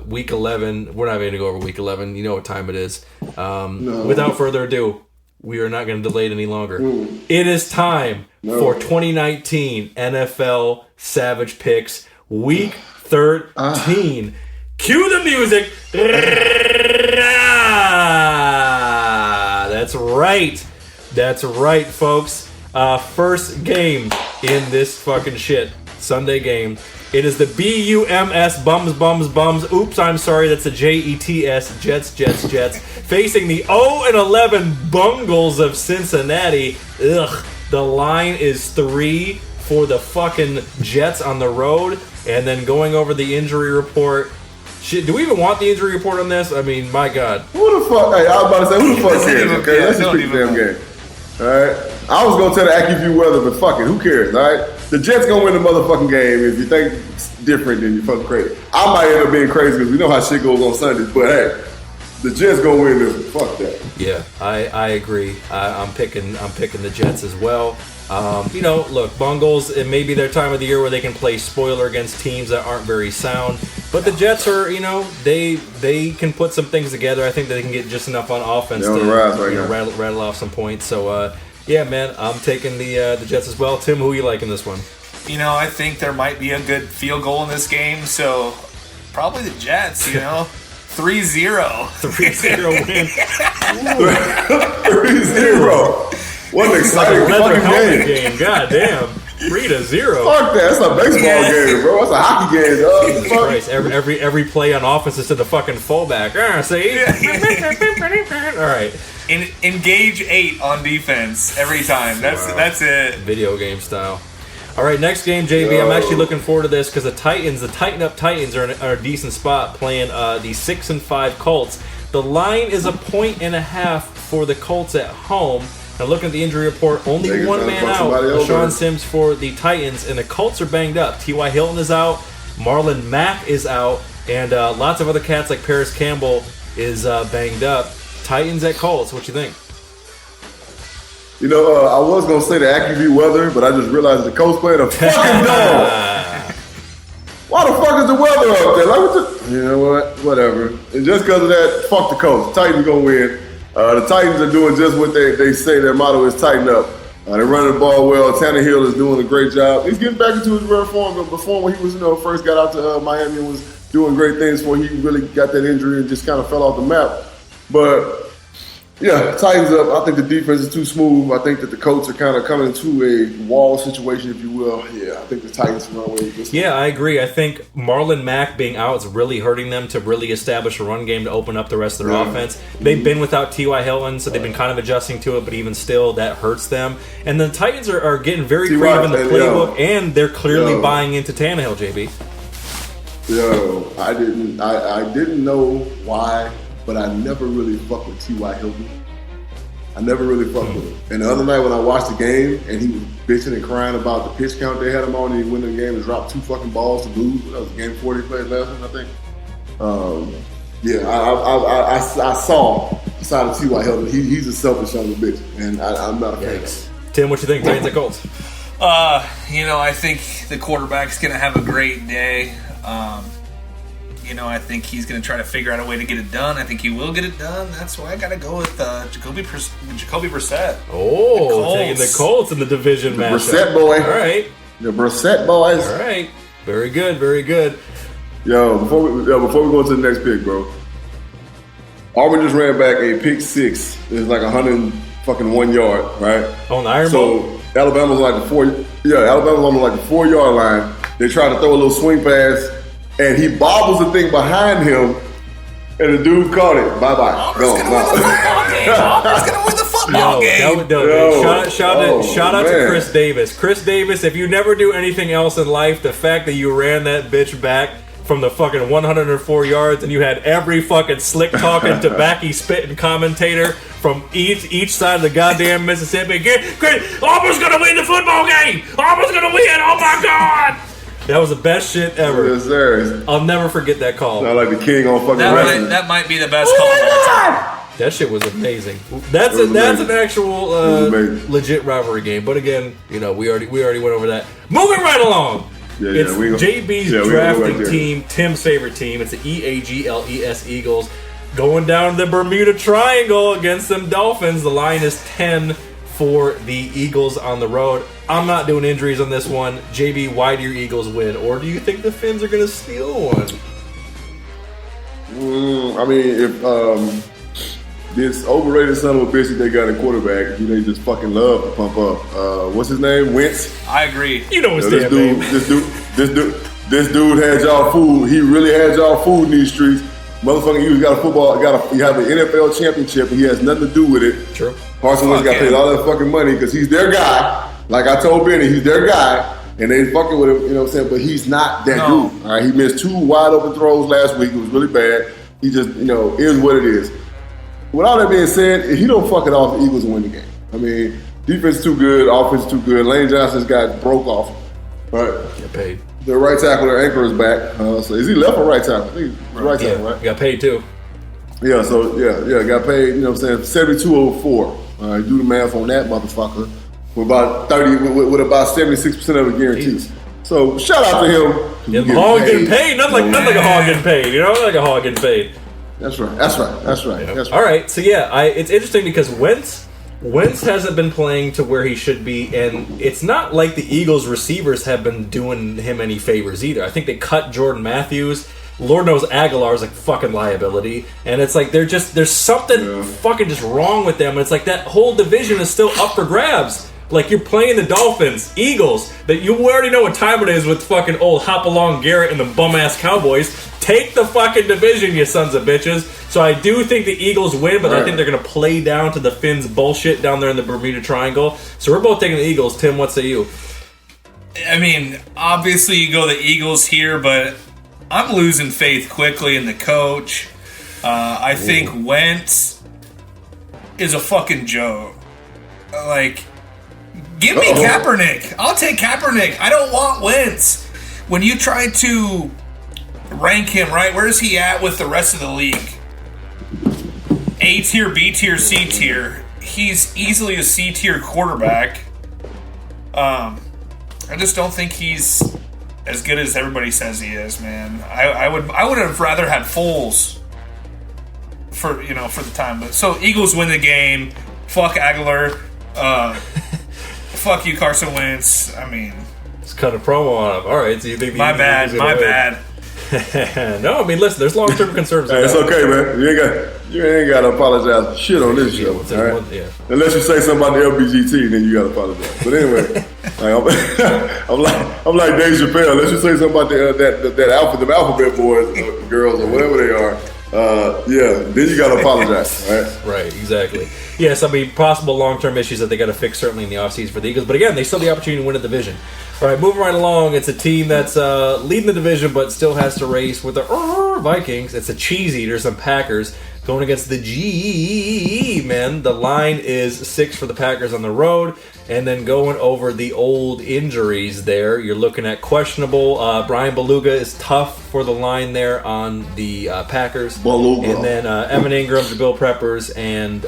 Week 11. We're not going to go over week 11. You know what time it is. Without further ado, we are not going to delay it any longer. It is time for 2019 NFL Savage Picks Week 13. Cue the music. That's right, folks. First game in this fucking shit. Sunday game. It is the BUMS Bums. Oops, I'm sorry. That's the JETS Jets. Facing the 0-11 Bungles of Cincinnati. Ugh. The line is 3 for the fucking Jets on the road. And then going over the injury report. Shit, do we even want the injury report on this? I mean, my God. Who the fuck? Hey, I was about to say, who the fuck cares? Okay, let's just pick the damn game. All right. I was gonna tell the AccuView weather, but fuck it, who cares? All right. The Jets gonna win the motherfucking game. If you think it's different, then you fucking crazy. I might end up being crazy because we know how shit goes on Sundays. But hey, the Jets gonna win this. Fuck that. Yeah, I agree. I'm picking the Jets as well. Look, Bungles, it may be their time of the year where they can play spoiler against teams that aren't very sound. But the Jets are, they can put some things together. I think that they can get just enough on offense to rattle off some points. So, yeah, man, I'm taking the Jets as well. Tim, who are you liking this one? I think there might be a good field goal in this game, so probably the Jets, 3-0. 3-0 win. 3-0. What an exciting fucking game. God damn. 3-0. Fuck that. That's a baseball game, bro. That's a hockey game, dog. Jesus Christ. Every play on offense is to the fucking fullback. See? All right. Engage 8 on defense every time. That's it. Video game style. All right, next game, JB. I'm actually looking forward to this because the Tighten Up Titans are in a decent spot playing the 6-5 Colts. The line is 1.5 for the Colts at home. Now, looking at the injury report, only one man out, LaShawn Sims for the Titans, and the Colts are banged up. T.Y. Hilton is out, Marlon Mack is out, and lots of other cats like Paris Campbell is banged up. Titans at Colts, what you think? I was going to say the AccuView weather, but I just realized the Colts playing a fucking dog. Why the fuck is the weather up there? Like, you know what? Whatever. And just because of that, fuck the Colts. Titans going to win. The Titans are doing just what they say their motto is, tighten up. They're running the ball well. Tannehill is doing a great job. He's getting back into his rare form. But before, when he was, first got out to Miami and was doing great things before he really got that injury and just kind of fell off the map. But Yeah, tightens up. I think the defense is too smooth. I think that the Colts are kind of coming into a wall situation, if you will. Yeah, I think the Titans run away with this. Yeah, I agree. I think Marlon Mack being out is really hurting them to really establish a run game to open up the rest of their offense. They've been without T.Y. Hilton, so they've been kind of adjusting to it, but even still, that hurts them. And the Titans are getting very creative in the playbook, and they're clearly buying into Tannehill, JB. Yo, I didn't know why, but I never really fucked with T.Y. Hilton. I never really fucked with him. And the other night when I watched the game and he was bitching and crying about the pitch count they had him on, and he went in the game and dropped 2 fucking balls to lose. That was game 4 they played last night, I think. I saw the side of T.Y. Hilton. He's a selfish son of a bitch, and I'm not a fan of it. Tim, what you think? Titans at Colts? I think the quarterback's going to have a great day. I think he's going to try to figure out a way to get it done. I think he will get it done. That's why I got to go with Jacoby Brissett. Oh, taking the Colts in the division matchup. Brissett boy. All right. The Brissett boys. All right. Very good. Very good. Yo, before we go into the next pick, bro. Auburn just ran back a pick 6. It's like 101 yard, right? On the Iron Bowl? Alabama's like Alabama's on like the 4-yard line. They try to throw a little swing pass, and he bobbles the thing behind him, and the dude caught it. Bye-bye. Auburn's going to win the football game. Shout out to Chris Davis. Chris Davis, if you never do anything else in life, the fact that you ran that bitch back from the fucking 104 yards and you had every fucking slick talking, tobacco spitting commentator from each side of the goddamn Mississippi. Auburn's gonna win the football game! Auburn's gonna win! Oh my god! That was the best shit ever. Yes, sir. I'll never forget that call. Sound like the king on fucking wrestling. That might be the best call of all time. That shit was amazing. That's an actual legit rivalry game. But again, we already went over that. Moving right along. It's JB's drafting team, Tim's favorite team. It's the EAGLES Eagles going down the Bermuda Triangle against them Dolphins. The line is 10 for the Eagles on the road. I'm not doing injuries on this one. JB, why do your Eagles win? Or do you think the Finns are going to steal one? If this overrated son of a bitch that they got a quarterback, they just fucking love to pump up. What's his name? Wentz. I agree. You know his damn name. This dude had y'all fooled. He really had y'all fooled in these streets. Motherfucking Eagles got a football. You have an NFL championship, and he has nothing to do with it. True. Carson Wentz got paid all that fucking money because he's their guy. Like I told Benny, he's their guy, and they fucking with him. You know what I'm saying? But he's not that dude. All right, he missed 2 wide open throws last week. It was really bad. He just, is what it is. With all that being said, if he don't fuck it off, the Eagles will win the game. I mean, defense is too good, offense is too good. Lane Johnson's got broke off. Right? Got paid. The right tackle, their anchor is back. So is he left or right tackle? I think he's right tackle, right? Got paid too. Yeah, got paid, 72.04. All right, do the math on that motherfucker. With about 76% of it guaranteed. So shout out to him. Yeah, the hog getting paid. Nothing like a hog getting paid. Like a hog getting paid. That's right. All right, so it's interesting because Wentz hasn't been playing to where he should be, and it's not like the Eagles receivers have been doing him any favors either. I think they cut Jordan Matthews. Lord knows Aguilar's a fucking liability, and it's like there's something fucking just wrong with them. And it's like that whole division is still up for grabs. Like you're playing the Dolphins, Eagles, that you already know what time it is with fucking old Hopalong Garrett and the bum-ass Cowboys. Take the fucking division, you sons of bitches. So I do think the Eagles win, but I think they're going to play down to the Finns' bullshit down there in the Bermuda Triangle. So we're both taking the Eagles. Tim, what say you? I mean, obviously you go the Eagles here, but I'm losing faith quickly in the coach. I think Wentz is a fucking joke. Give me Kaepernick. I'll take Kaepernick. I don't want Wentz. When you try to rank him, right, where is he at with the rest of the league? A tier, B tier, C tier. He's easily a C tier quarterback. I just don't think he's as good as everybody says he is, man. I would have rather had Foles for the time. But so Eagles win the game. Fuck Aguilar. Fuck you, Carson Wentz. I mean, let's cut a promo on him. All right, so you think my bad. No, I mean, listen, there's long-term concerns. Hey, it's okay, man. You ain't got to apologize for shit on this show. All right? Yeah. Unless you say something about the LBGT, then you got to apologize. But anyway, I'm like Dave Chappelle. Unless you say something about the alphabet boys, girls, or whatever they are. Then you gotta apologize, right? Right, exactly. Yes, I mean, possible long-term issues that they got to fix certainly in the offseason for the Eagles. But again, they still have the opportunity to win a division. All right, moving right along. It's a team that's leading the division, but still has to race with the Vikings. It's the Cheese Eaters and Packers going against the G-Men. The line is 6 for the Packers on the road. And then going over the old injuries there, you're looking at questionable. Brian Beluga is tough for the line there on the Packers. Beluga. And then Evan Ingram, Jabil Peppers, and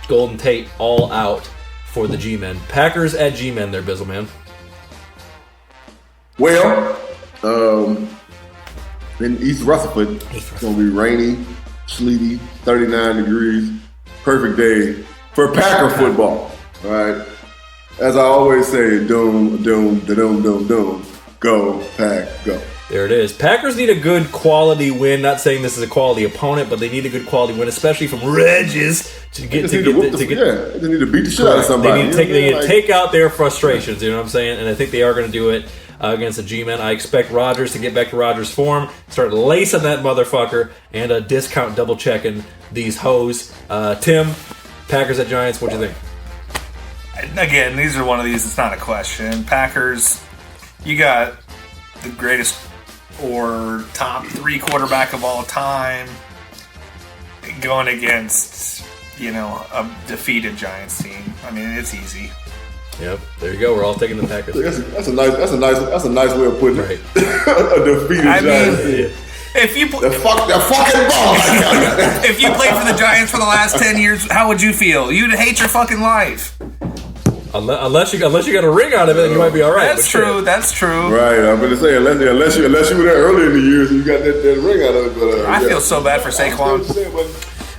Golden Tate all out for the G-Men. Packers at G-Men there, Bizzleman. Well, in East Rutherford, it's going to be rainy, sleety, 39 degrees. Perfect day for Packer football, all right? As I always say, doom, doom, da-doom, doom, doom. Go, Pack, go. There it is. Packers need a good quality win. Not saying this is a quality opponent, but they need a good quality win, especially from Regis to get They just need to beat the shit out of somebody. They need to take out their frustrations. You know what I'm saying? And I think they are going to do it against the G-Men. I expect Rodgers to get back to Rodgers' form, start lacing that motherfucker, and discount double checking these hoes. Tim, Packers at Giants. What do you think? Again, these are one of these. It's not a question. Packers, you got the greatest or top 3 quarterback of all time going against, a defeated Giants team. I mean, it's easy. Yep, there you go. We're all taking the Packers. That's a nice way of putting it. Right. A defeated Giants team. If you The fucking ball. if you played for the Giants for the last 10 years, how would you feel? You'd hate your fucking life. Unless you got a ring out of it, then you might be all right. That's true. That's true. Right, I'm going to say, unless you were there early in the years and you got that ring out of it. But, I feel so bad for Saquon.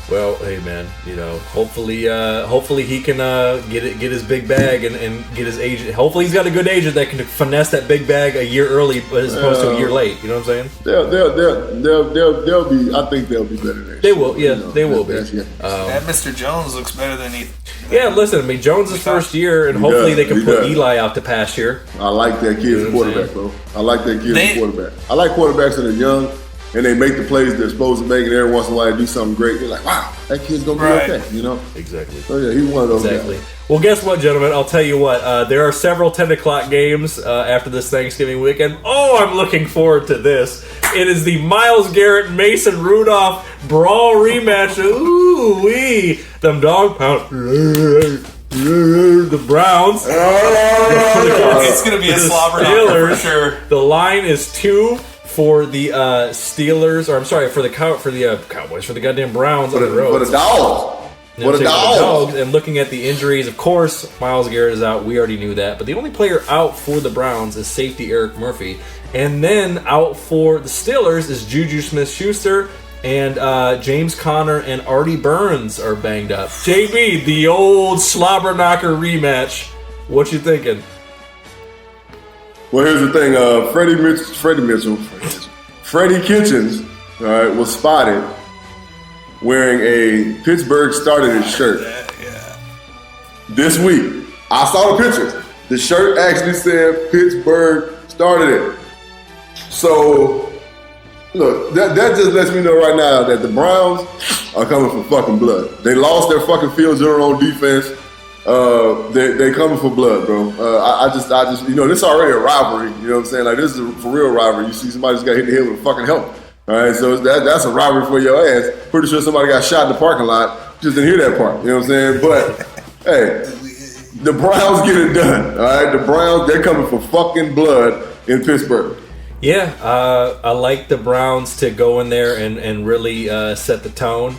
Well, hey man, hopefully he can get his big bag and get his agent. Hopefully he's got a good agent that can finesse that big bag a year early as opposed to a year late. You know what I'm saying? They'll be. I think they'll be better next They will. Yeah, they will be. That Mr. Jones looks better than he. Yeah, listen. I mean, Jones' first year, and hopefully they can put Eli out to pasture. I like that kid as quarterback, bro. I like that kid as quarterback. I like quarterbacks that are young. And they make the plays they're supposed to make, and every once in a while they do something great. You're like, wow, that kid's going to be okay, Exactly. So, yeah, he's one of those guys. Well, guess what, gentlemen? I'll tell you what. There are several 10 o'clock games after this Thanksgiving weekend. Oh, I'm looking forward to this. It is the Myles Garrett, Mason Rudolph brawl rematch. Ooh-wee. Them dog pound. The Browns. It's going to be a slobber knocker for sure. The line is 2 for the Steelers, or I'm sorry, for the Cowboys, for the goddamn Browns on the road. For the Dogs. For the Dogs. And looking at the injuries, of course, Myles Garrett is out. We already knew that. But the only player out for the Browns is safety Eric Murphy. And then out for the Steelers is Juju Smith-Schuster, and James Conner and Artie Burns are banged up. JB, the old slobber knocker rematch. What you thinking? Well, here's the thing. Freddie Kitchens, all right, was spotted wearing a Pittsburgh started shirt. This week. I saw the picture. The shirt actually said Pittsburgh started it. So, look, that just lets me know right now that the Browns are coming for fucking blood. They lost their fucking field general on defense. They coming for blood, bro. I just, this is already a rivalry. You know what I'm saying? Like, this is a for real rivalry. You see somebody just got hit in the head with a fucking helmet. All right, so that's a rivalry for your ass. Pretty sure somebody got shot in the parking lot. Just didn't hear that part. You know what I'm saying? But hey, the Browns get it done. All right, the Browns, they're coming for fucking blood in Pittsburgh. Yeah, I like the Browns to go in there and really set the tone.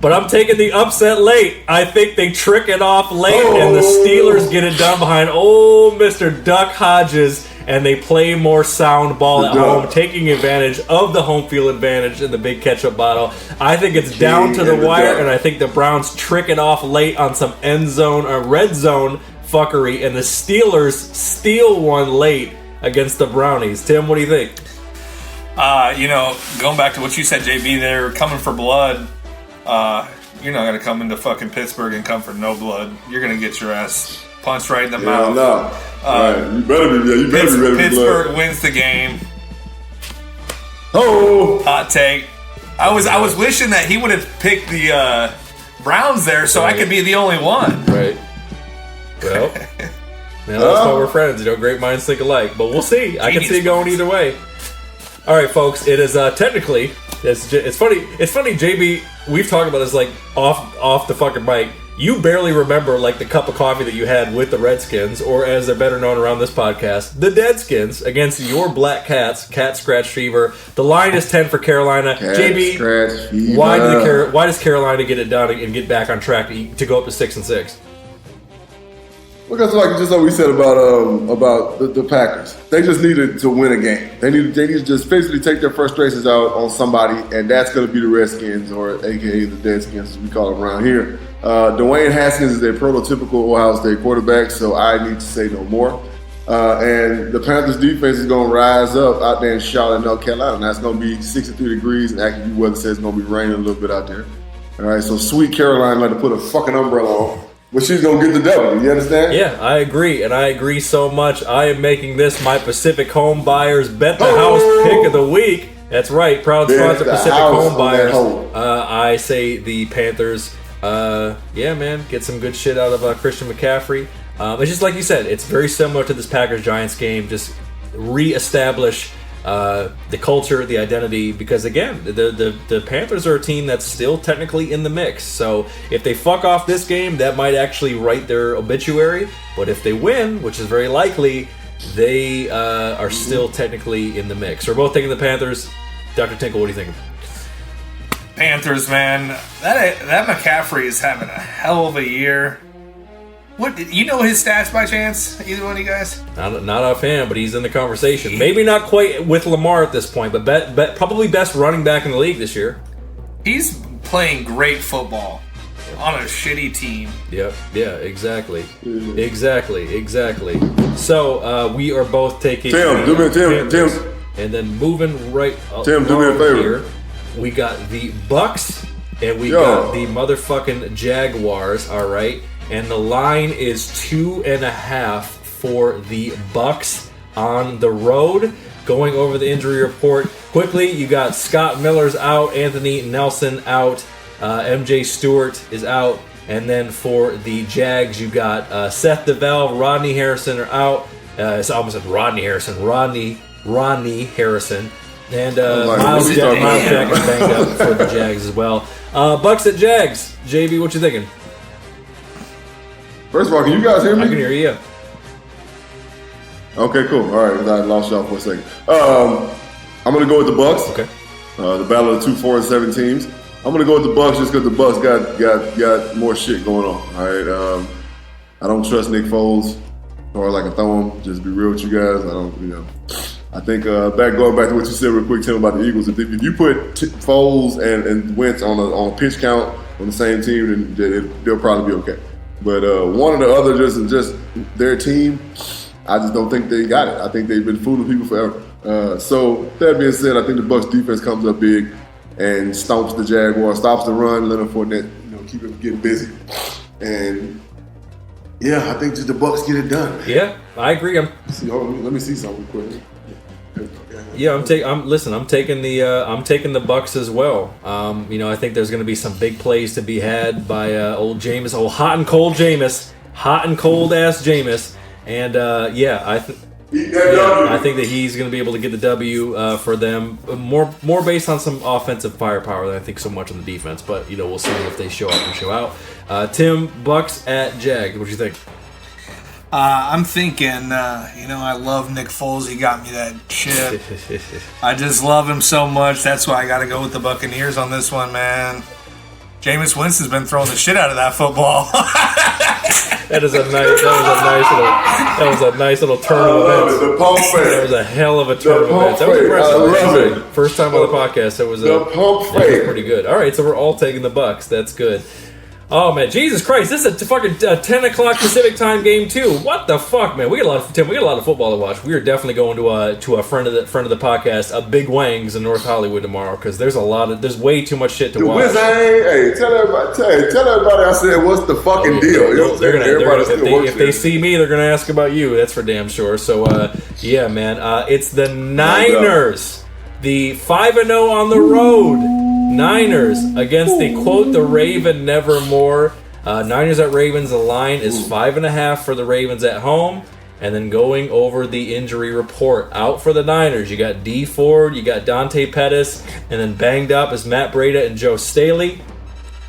But I'm taking the upset late. I think they trick it off late, and the Steelers get it done behind old Mr. Duck Hodges, and they play more sound ball at home, taking advantage of the home field advantage in the big ketchup bottle. I think it's down to the wire, and I think the Browns trick it off late on some end zone or red zone fuckery, and the Steelers steal one late against the Brownies. Tim, what do you think? Going back to what you said, JB, they're coming for blood. You're not gonna come into fucking Pittsburgh and come for no blood. You're gonna get your ass punched right in the mouth. No. Right. You better be ready for blood. Pittsburgh wins the game. Oh, hot take. I was wishing that he would have picked the Browns there, so I could be the only one. Right. Well, that's why we're friends. Great minds think alike. But we'll see. I can see it going either way. All right, folks. It is technically. It's funny. It's funny, JB. We've talked about this like off the fucking mic. You barely remember like the cup of coffee that you had with the Redskins, or as they're better known around this podcast, the Deadskins against your Black Cats. Cat Scratch Fever. The line is 10 for Carolina. JB, why does Carolina get it done and get back on track to go up to 6-6? Because like we said about the Packers, they just needed to win a game. They need to just basically take their frustrations out on somebody, and that's going to be the Redskins, or AKA the Deadskins, as we call them around here. Dwayne Haskins is a prototypical Ohio State quarterback, so I need to say no more. And the Panthers defense is going to rise up out there in Charlotte, North Carolina. And that's going to be 63 degrees, and actually weather says it's going to be raining a little bit out there. All right, so sweet Caroline like to put a fucking umbrella on. But she's going to get the W, you understand? Yeah, I agree, and I agree so much. I am making this my Pacific Home Buyers Bet the House pick of the week. That's right, proud sponsor Pacific Home Buyers. I say the Panthers, get some good shit out of Christian McCaffrey. It's just like you said, it's very similar to this Packers-Giants game, just reestablish the culture, the identity, because again, the Panthers are a team that's still technically in the mix. So if they fuck off this game, that might actually write their obituary. But if they win, which is very likely, they are still technically in the mix. We're both taking the Panthers. Dr. Tinkle, what do you think? Panthers, man. That McCaffrey is having a hell of a year. What, you know his stats by chance? Either one of you guys? Not offhand, but he's in the conversation. Maybe not quite with Lamar at this point, but probably best running back in the league this year. He's playing great football on a shitty team. Yep. Yeah. Exactly. Exactly. So we are both taking Tim, and then moving right. Tim, do me a favor. Here, we got the Bucks and we got the motherfucking Jaguars. All right. And the line is 2.5 for the Bucks on the road. Going over the injury report quickly, you got Scott Miller's out, Anthony Nelson out, MJ Stewart is out, and then for the Jags, you got Seth DeVal, Rodney Harrison are out. It's almost like Rodney Harrison, and Miles Jack is banged up for the Jags as well. Bucks at Jags, JB, what you thinking? First of all, can you guys hear me? I can hear you. Okay, cool. All right, I lost y'all for a second. I'm going to go with the Bucks. Okay. The battle of the 2 4-7 teams. I'm going to go with the Bucks just because the Bucks got more shit going on. All right. I don't trust Nick Foles, or like a throw him. Just be real with you guys. I think going back to what you said real quick, Tim, about the Eagles. If you put Foles and Wentz on a pitch count on the same team, then they'll probably be okay. But one or the other, just their team, I just don't think they got it. I think they've been fooling people forever. So that being said, I think the Bucs defense comes up big and stomps the Jaguars, stops the run, Leonard Fournette, keep him getting busy. And yeah, I think just the Bucs get it done. Yeah, I agree. Let me see something quick. Yeah, I'm taking the Bucks as well. I think there's going to be some big plays to be had by old Jameis, hot and cold ass Jameis, and I think that he's going to be able to get the W for them. More based on some offensive firepower than I think so much on the defense. But we'll see if they show up and show out. Tim, Bucks at Jag. What do you think? I'm thinking, I love Nick Foles. He got me that chip. I just love him so much. That's why I got to go with the Buccaneers on this one, man. Jameis Winston's been throwing the shit out of that football. That was a nice little turn of events. The pump fake. That was a hell of a turn of events. That was impressive. I love it. First time on the podcast. That was pump fake. pretty good. All right, so we're all taking the Bucks. That's good. Oh man, Jesus Christ! This is a fucking 10 o'clock Pacific time game too. What the fuck, man? We got a lot of football to watch. We are definitely going to a friend of the podcast, a Big Wangs in North Hollywood tomorrow because there's way too much shit to watch. Hey, tell everybody I said what's the fucking deal. You know what I'm saying? If they see me, they're gonna ask about you. That's for damn sure. So yeah, man, it's the Niners, the 5-0 on the road. Niners against the Raven Nevermore. Niners at Ravens. The line is 5.5 for the Ravens at home. And then going over the injury report. Out for the Niners, you got D Ford, you got Dante Pettis, and then banged up is Matt Breida and Joe Staley.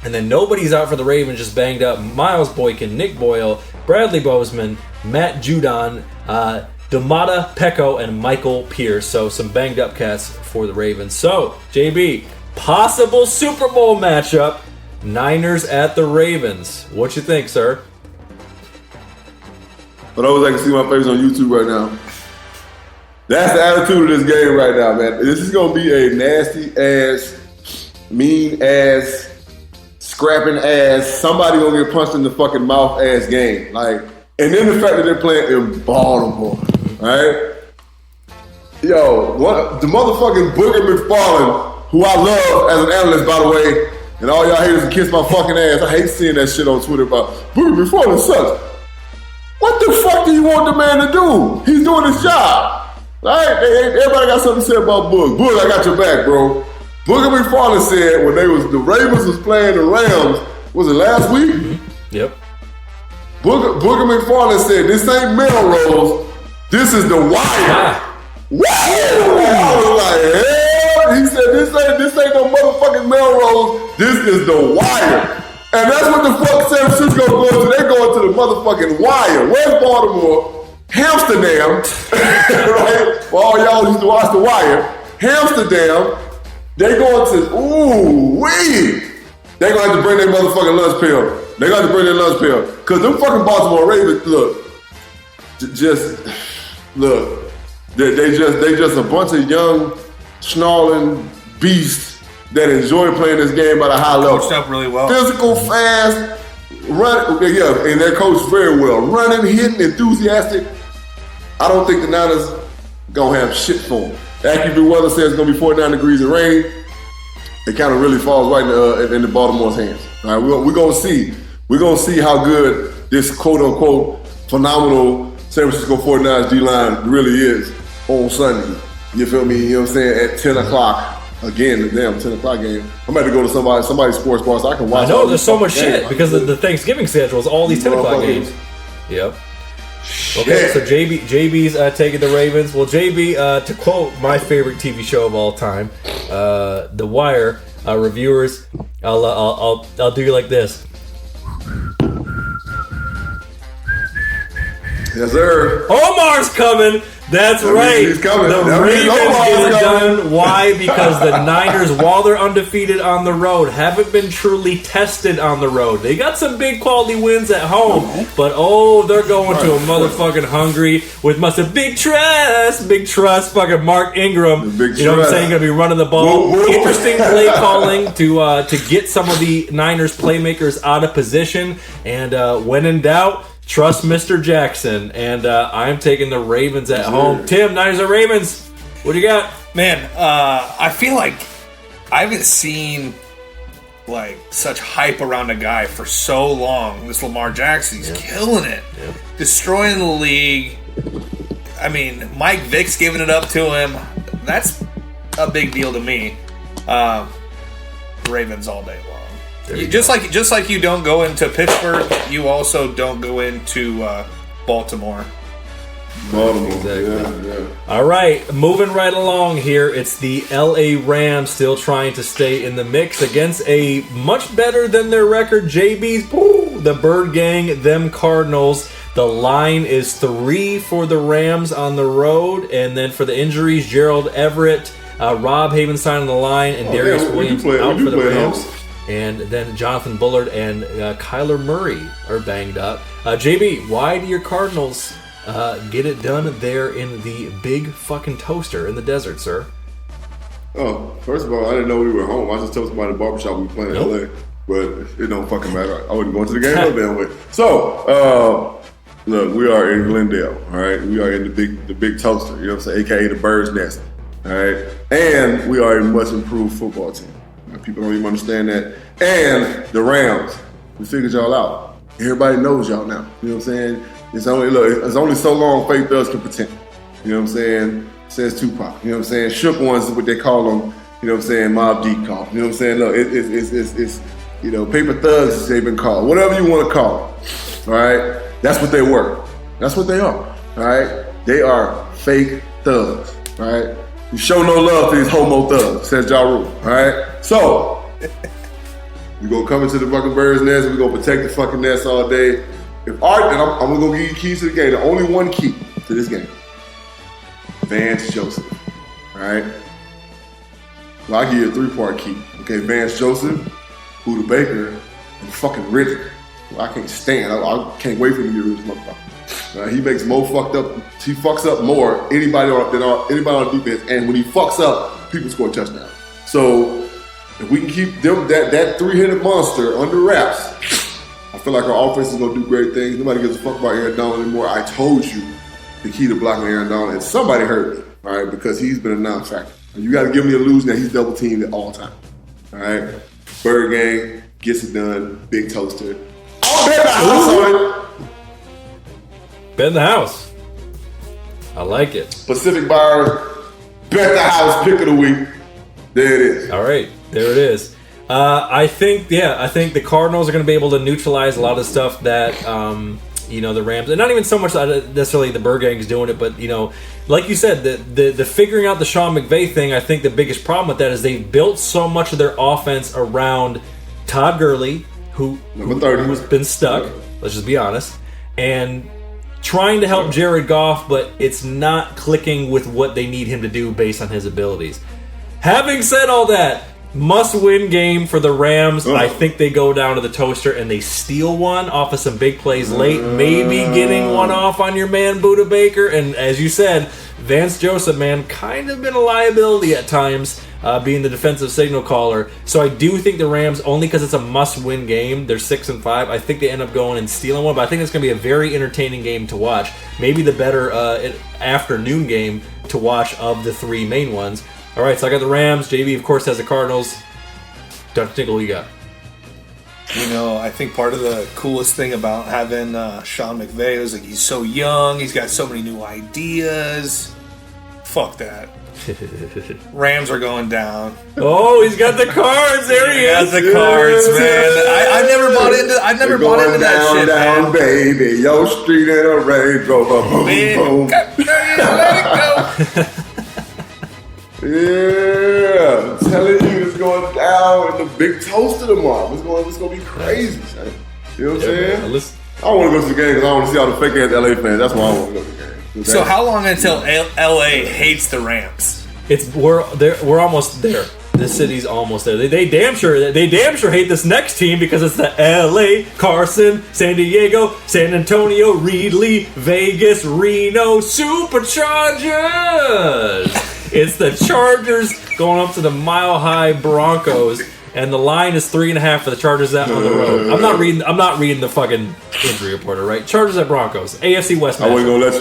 And then nobody's out for the Ravens, just banged up. Miles Boykin, Nick Boyle, Bradley Bozeman, Matt Judon, Damata Pecco, and Michael Pierce. So some banged up cats for the Ravens. So, JB, possible Super Bowl matchup, Niners at the Ravens. What you think, sir? For those that can see my face on YouTube right now, that's the attitude of this game right now, man. This is going to be a nasty ass, mean ass, scrapping ass, somebody going to get punched in the fucking mouth ass game. Like, and then the fact that they're playing in Baltimore, right? Yo, the motherfucking Booger McFarland, who I love as an analyst, by the way, and all y'all haters can kiss my fucking ass. I hate seeing that shit on Twitter about Booger McFarland sucks. What the fuck do you want the man to do? He's doing his job. Right? Everybody got something to say about Boog. Boog, I got your back, bro. Booger McFarland said when the Ravens was playing the Rams, was it last week? Mm-hmm. Yep. Booger McFarland said, this ain't Melrose, this is the Wire. Wow! I was like, hell? He said, this ain't no motherfucking Melrose, this is the Wire. And that's what the fuck San Francisco going to. They're going to the motherfucking Wire. Where's Baltimore? Amsterdam. Right? For all y'all who used to watch the Wire. Amsterdam. They going to, they're going to have to bring their motherfucking lunch pill. They're going to have to bring their lunch pill. Because them fucking Baltimore Ravens, they just a bunch of young, snarling beasts that enjoy playing this game at a high level. Coached up really well. Physical, fast, run, and their coach very well. Running, hitting, enthusiastic. I don't think the Niners gonna have shit for them. AccuView weather says it's gonna be 49 degrees and rain. It kind of really falls right in the Baltimore's hands. All right, we're gonna see. We're gonna see how good this quote unquote phenomenal San Francisco 49ers D-line really is on Sunday. You feel me? You know what I'm saying? At 10 o'clock. Again, the damn 10 o'clock game. I'm about to go to somebody's sports bar so I can watch. I know there's so much shit because the Thanksgiving schedule is all these 10 o'clock games. Yep. Okay, so JB's taking the Ravens. Well, JB, to quote my favorite TV show of all time, The Wire, reviewers, I'll do you like this. Yes, sir. Omar's coming. That's right. He's coming. The Ravens get it done. Why? Because the Niners, while they're undefeated on the road, haven't been truly tested on the road. They got some big quality wins at home, but they're going to a motherfucking hungry with big trust, fucking Mark Ingram. You know what I'm saying? Gonna be running the ball. Interesting play calling to get some of the Niners playmakers out of position, and when in doubt, trust Mr. Jackson, and I'm taking the Ravens at home. Tim, Niners or Ravens? What do you got? Man, I feel like I haven't seen such hype around a guy for so long. This Lamar Jackson, he's killing it. Yep. Destroying the league. I mean, Mike Vick's giving it up to him. That's a big deal to me. Ravens all day long. Just like you don't go into Pittsburgh, you also don't go into Baltimore. Exactly. Yeah. All right, moving right along here. It's the LA Rams still trying to stay in the mix against a much better than their record JB's. The Birdgang, them Cardinals. The line is 3 for the Rams on the road, and then for the injuries, Gerald Everett, Rob Havenstein on the line, and Darius Williams out for the Rams. And then Jonathan Bullard and Kyler Murray are banged up. JB, why do your Cardinals get it done there in the big fucking toaster in the desert, sir? Oh, first of all, I didn't know we were home. I just told somebody in the barbershop we were playing in LA. but it don't fucking matter. I wasn't going to the game no damn way. So, look, we are in Glendale, all right? We are in the big toaster, you know what I'm saying, aka the Bird's Nest, all right? And we are a much improved football team. People don't even understand that. And the Rams, we figured y'all out. Everybody knows y'all now. You know what I'm saying? It's only so long fake thugs can pretend. You know what I'm saying? Says Tupac. You know what I'm saying? Shook ones is what they call them. You know what I'm saying? Mob Deep call. You know what I'm saying? Look, it's you know, paper thugs as they've been called. Whatever you want to call them. All right? That's what they were. That's what they are. All right? They are fake thugs. All right? You show no love to these homo thugs, says Ja Rule. All right? So, we're going to come into the fucking Bird's Nest and we're going to protect the fucking nest all day. And I'm going to give you keys to the game. The only one key to this game. Vance Joseph. All right? Well, I'll give you a 3-part key. Okay, Vance Joseph, Buda Baker, and fucking Riddick. Well, I can't stand. I can't wait for him to get rid of this motherfucker. He makes Mo fucked up. He fucks up more anybody on defense, and when he fucks up, people score touchdowns. So if we can keep them that 3-headed monster under wraps, I feel like our offense is gonna do great things. Nobody gives a fuck about Aaron Donald anymore. I told you the key to blocking Aaron Donald, and somebody heard me, all right, because he's been a non-factor. You got to give me the illusion that he's double teamed at all time. All right, Birdgang gets it done. Big toaster. I'll bet the house on it. Bet in the house. I like it. Pacific Bar, bet the house, pick of the week. There it is. All right, there it is. I think the Cardinals are going to be able to neutralize a lot of stuff that the Rams, and not even so much necessarily the Birdgang's doing it, but like you said, the figuring out the Sean McVay thing. I think the biggest problem with that is they've built so much of their offense around Todd Gurley, who's been stuck. Let's just be honest, and trying to help Jared Goff, but it's not clicking with what they need him to do based on his abilities. Having said all that, must-win game for the Rams. I think they go down to the toaster and they steal one off of some big plays late, maybe getting one off on your man Buda Baker. And as you said, Vance Joseph, man, kind of been a liability at times, being the defensive signal caller. So I do think the Rams, only because it's a must-win game, they're 6-5. I think they end up going and stealing one, but I think it's going to be a very entertaining game to watch. Maybe the better afternoon game to watch of the three main ones. All right, so I got the Rams. JV, of course, has the Cardinals. Dr. Tinkle, what you got? I think part of the coolest thing about having Sean McVay is like he's so young. He's got so many new ideas. Fuck that. Rams are going down. Oh, he's got the cards. There he is. The cards, man. I never bought into that shit, down, man. Baby. Yo, street in a Range Rover. Boom, boom. Let it go. Yeah, I'm telling you, it's going down in the big toaster tomorrow. It's going to be crazy, man. You know what I'm saying? Man, I don't want to go to the game because I want to see all the fake ass LA fans. That's why I want to go to the game. Okay? So how long until LA hates the Rams? We're almost there. The city's almost there. They damn sure hate this next team because it's the LA, Carson, San Diego, San Antonio, Reedley, Vegas, Reno Superchargers. It's the Chargers going up to the Mile High Broncos, and the line is 3.5 for the Chargers out on the road. I'm not reading the fucking injury report, right? Chargers at Broncos, AFC West. I wasn't gonna let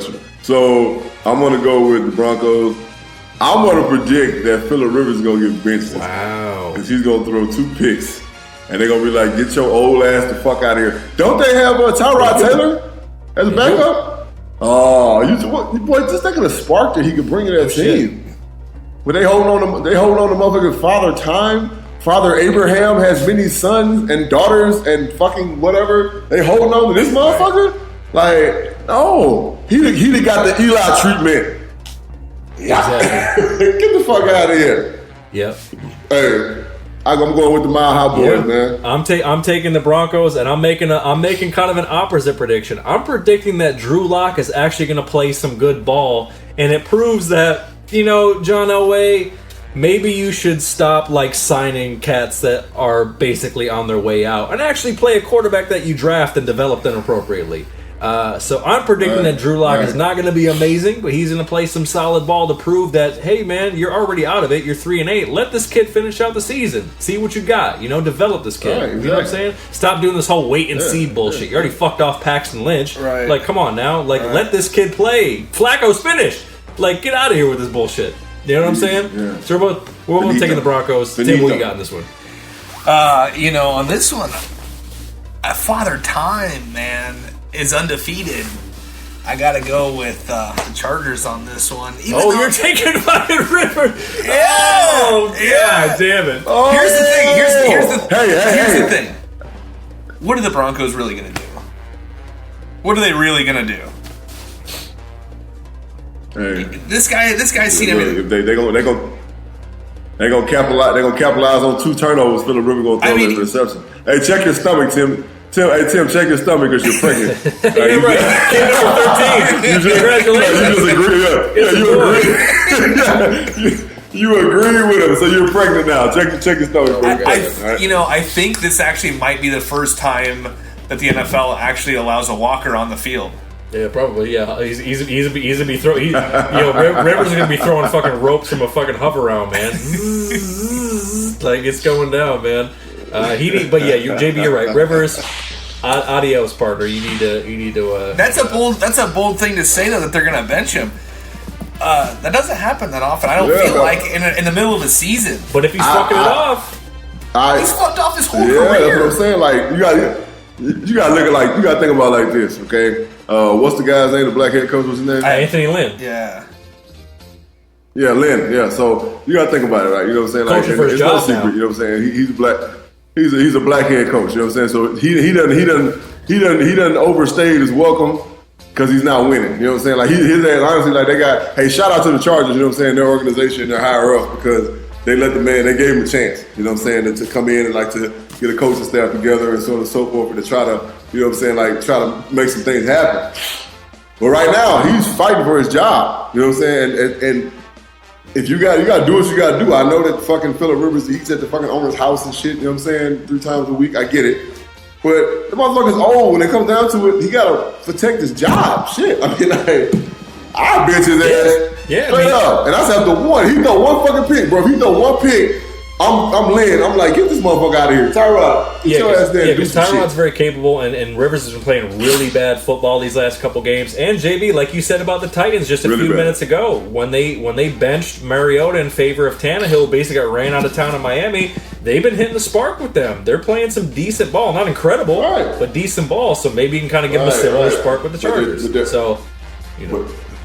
you. So I'm gonna go with the Broncos. I'm gonna predict that Phillip Rivers is gonna get benched. Wow. Because he's gonna throw 2 picks, and they're gonna be like, "Get your old ass the fuck out of here." Don't they have Tyrod Taylor as a backup? Oh, boy, just thinking of spark that he could bring to that team. But they hold on to motherfucking Father Time. Father Abraham has many sons and daughters and fucking whatever. They holding on to this motherfucker? Like, no. He got the Eli treatment. Exactly. Get the fuck out of here. Yep. Hey, I'm going with the Mile High Boys, man. I'm taking the Broncos, and I'm making kind of an opposite prediction. I'm predicting that Drew Lock is actually going to play some good ball, and it proves that John Elway, maybe you should stop signing cats that are basically on their way out, and actually play a quarterback that you draft and develop them appropriately. So I'm predicting that Drew Lock is not going to be amazing, but he's going to play some solid ball to prove that, hey man, you're already out of it. You're 3-8. Let this kid finish out the season. See what you got. Develop this kid. Right, You know what I'm saying? Stop doing this whole wait and see bullshit. You already fucked off Paxton Lynch. Right. Like, come on now. Like, let this kid play. Flacco's finished. Like, get out of here with this bullshit. You know what I'm saying? Yeah. So we're both taking the Broncos. Tim, what you got in this one? On this one, Father Time, man, is undefeated. I gotta go with the Chargers on this one. You're taking Ryan River. Yeah, God damn it. Here's the thing. Here's the Hey. thing. What are the Broncos really gonna do? What are they really gonna do? Hey. This guy's seen everything. They're gonna capitalize on 2 turnovers. Phillip Rivers gonna throw an interception. Hey, check your stomach, Tim. Tim, check your stomach because you're pregnant. Yeah, right. Kid number 13. Congratulations. You agree with him, so you're pregnant now. Check your stomach. I think this actually might be the first time that the NFL actually allows a walker on the field. Yeah, probably. Yeah, he's be throwing. Rivers is gonna be throwing fucking ropes from a fucking hover round, man. Like it's going down, man. JB, you're right. Rivers, adios, partner. You need to. That's a bold thing to say though, that they're gonna bench him. That doesn't happen that often. I don't feel like in the middle of the season. But if he's fucking it off, he's fucked off his whole yeah, career. that's what I'm saying. Like you gotta look at you gotta think about it like this, okay? What's the guy's name? The black head coach, what's his name? Anthony Lynn. Yeah, Lynn. Yeah, so you gotta think about it, right? You know what I'm saying? Like, Coaching for his job now. You know what I'm saying? He's a black. He's a black head coach. You know what I'm saying? So he doesn't overstay his welcome because he's not winning. You know what I'm saying? Like his ass, honestly, like they got. Hey, shout out to the Chargers. You know what I'm saying? Their organization, their higher up, because they let the man. They gave him a chance. You know what I'm saying? To come in and like to get a coaching staff together and so on and so forth, and to try to, you know what I'm saying? Like try to make some things happen. But right now, he's fighting for his job. You know what I'm saying? And if you got to do what you got to do. I know that fucking Phillip Rivers eats at the fucking owner's house and shit. You know what I'm saying? 3 times a week. I get it. But the motherfucker's old. When it comes down to it, he got to protect his job. Shit. I mean, like, I bench his ass. Yeah. Straight up. And that's after one. He throw one fucking pick, bro. If he throw one pick, I'm laying. I'm like, get this motherfucker out of here. Tyrod. Get your ass there. Because Tyrod's very capable, and Rivers has been playing really bad football these last couple games. And JB, like you said about the Titans just a few minutes ago, when they benched Mariota in favor of Tannehill, basically got ran out of town in Miami, they've been hitting the spark with them. They're playing some decent ball. Not incredible, but decent ball. So maybe you can kind of give them a similar spark with the Chargers.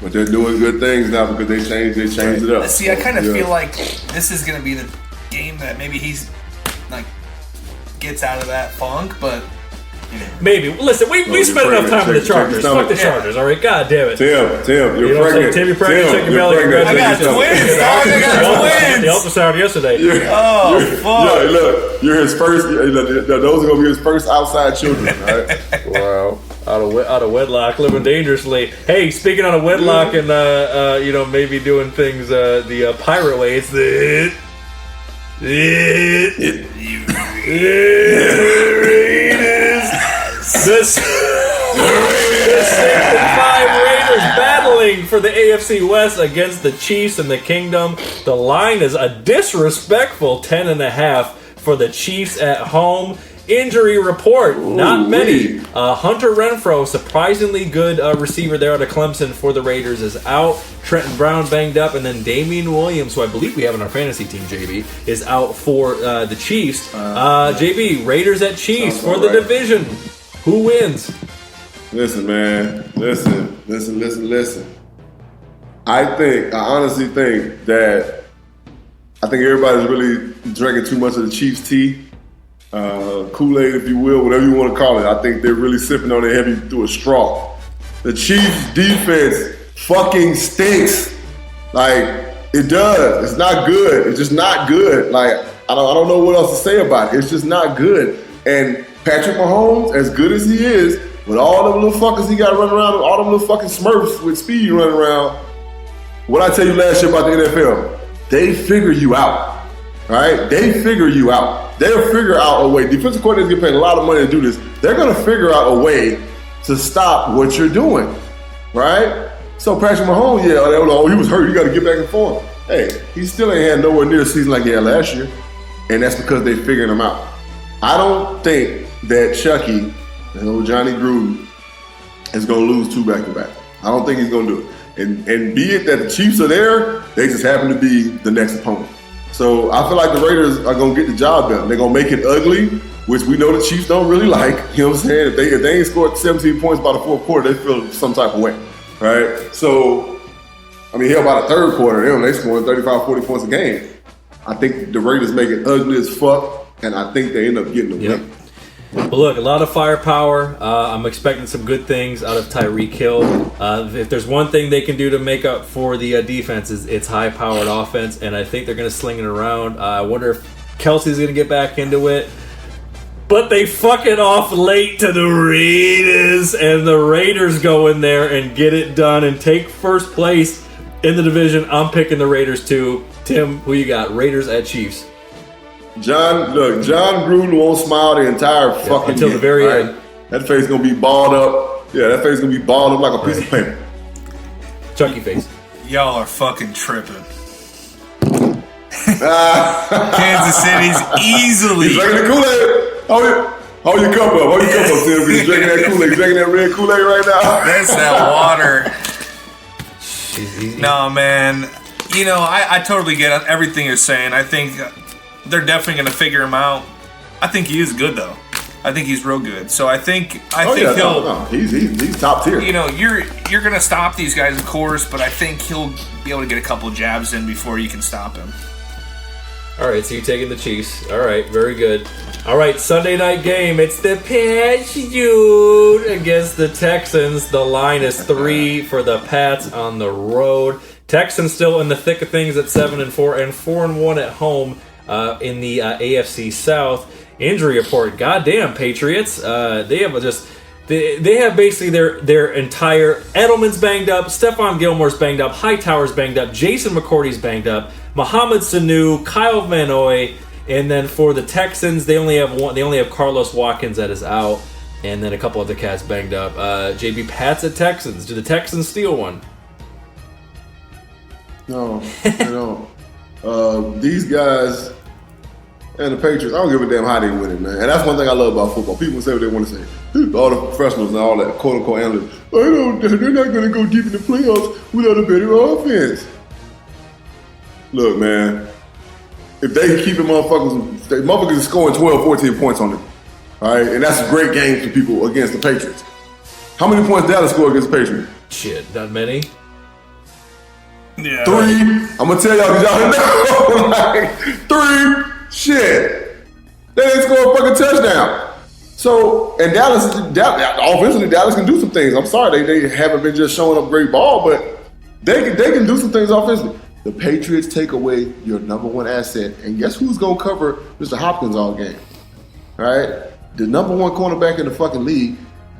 But they're doing good things now because they changed it up. See, I kind of feel like this is going to be the game that maybe he's like gets out of that funk, but maybe. Listen, we spent enough time with the Chargers. Fuck the Chargers, all right? God damn it. Tim, you're pregnant. Tim, you're pregnant. Check your belly. I got twins, dog. I got twins. The ultrasound yesterday. Fuck. Yeah, look, you're his first. Those are going to be his first outside children, all right? Wow. Out of wedlock, living dangerously. Hey, speaking out of wedlock and maybe doing things the pirate way, it's the Raiders. The 6-5 Raiders battling for the AFC West against the Chiefs and the Kingdom. The line is a disrespectful 10.5 for the Chiefs at home. Injury report, not many. Hunter Renfrow, surprisingly good receiver there out of Clemson for the Raiders, is out. Trenton Brown banged up, and then Damian Williams, who I believe we have on our fantasy team, JB, is out for the Chiefs. JB, Raiders at Chiefs for the division. Who wins? Listen, man. Listen. I honestly think that everybody's really drinking too much of the Chiefs' tea. Kool-Aid, if you will, whatever you want to call it. I think they're really sipping on it heavy through a straw. The Chiefs' defense fucking stinks. Like, it does. It's not good. It's just not good. Like, I don't know what else to say about it. It's just not good. And Patrick Mahomes, as good as he is, with all them little fuckers he got running around, all them little fucking smurfs with speed running around, what I tell you last year about the NFL, they figure you out. All right? They figure you out. They'll figure out a way. Defensive coordinators get paid a lot of money to do this. They're going to figure out a way to stop what you're doing, right? So Patrick Mahomes, he was hurt. You got to get back in form. Hey, he still ain't had nowhere near a season like he had last year, and that's because they figured him out. I don't think that Chucky and old Johnny Gruden is going to lose 2 back-to-back. I don't think he's going to do it. And be it that the Chiefs are there, they just happen to be the next opponent. So I feel like the Raiders are going to get the job done. They're going to make it ugly, which we know the Chiefs don't really like. You know what I'm saying? If they ain't scored 17 points by the fourth quarter, they feel some type of way, right? So, I mean, hell, by the third quarter, they scoring 35, 40 points a game. I think the Raiders make it ugly as fuck, and I think they end up getting the win. But look, a lot of firepower. I'm expecting some good things out of Tyreek Hill. If there's one thing they can do to make up for the defense, it's high-powered offense, and I think they're going to sling it around. I wonder if Kelsey's going to get back into it. But they fuck it off late to the Raiders, and the Raiders go in there and get it done and take first place in the division. I'm picking the Raiders too. Tim, who you got? Raiders at Chiefs. John Gruden won't smile the entire fucking until game, the very right? end. That face gonna be balled up. Yeah, that face gonna be balled up like a piece of paper. Chucky face. Y'all are fucking tripping. Kansas City's easily. He's drinking the Kool-Aid. Hold your cup up. Hold your cup up, Tim. He's drinking that Kool-Aid. He's drinking that red Kool-Aid right now. That's that water. No, man. You know, I totally get everything you're saying. I think they're definitely going to figure him out. I think he is good, though. I think he's real good. So I think he's top tier. You know, you're going to stop these guys, of course, but I think he'll be able to get a couple of jabs in before you can stop him. All right, so you're taking the Chiefs. All right, very good. All right, Sunday night game. It's the Patriots against the Texans. The line is 3 for the Pats on the road. Texans still in the thick of things at 7-4 and 4-1 at home in the AFC South. Injury report. Goddamn, Patriots. They have basically their entire Edelman's banged up, Stephon Gilmore's banged up, Hightower's banged up, Jason McCourty's banged up, Mohamed Sanu, Kyle Van Noy, and then for the Texans, they only have one. They only have Carlos Watkins that is out, and then a couple other cats banged up. JB, Pats at Texans. Do the Texans steal one? No. These guys and the Patriots, I don't give a damn how they win it, man. And that's one thing I love about football. People say what they want to say. All the professionals and all that quote-unquote analysts, they're not going to go deep in the playoffs without a better offense. Look, man, if they keep the motherfuckers are scoring 12, 14 points on them, all right? And that's a great game for people against the Patriots. How many points Dallas score against the Patriots? Shit, not many. Yeah. 3. I'm going to tell y'all because y'all know. Like, 3. Shit. They didn't score a fucking touchdown. So, and Dallas, offensively, Dallas can do some things. I'm sorry, they haven't been just showing up great ball, but they can do some things offensively. The Patriots take away your number one asset, and guess who's going to cover Mr. Hopkins all game? All right? The number one cornerback in the fucking league,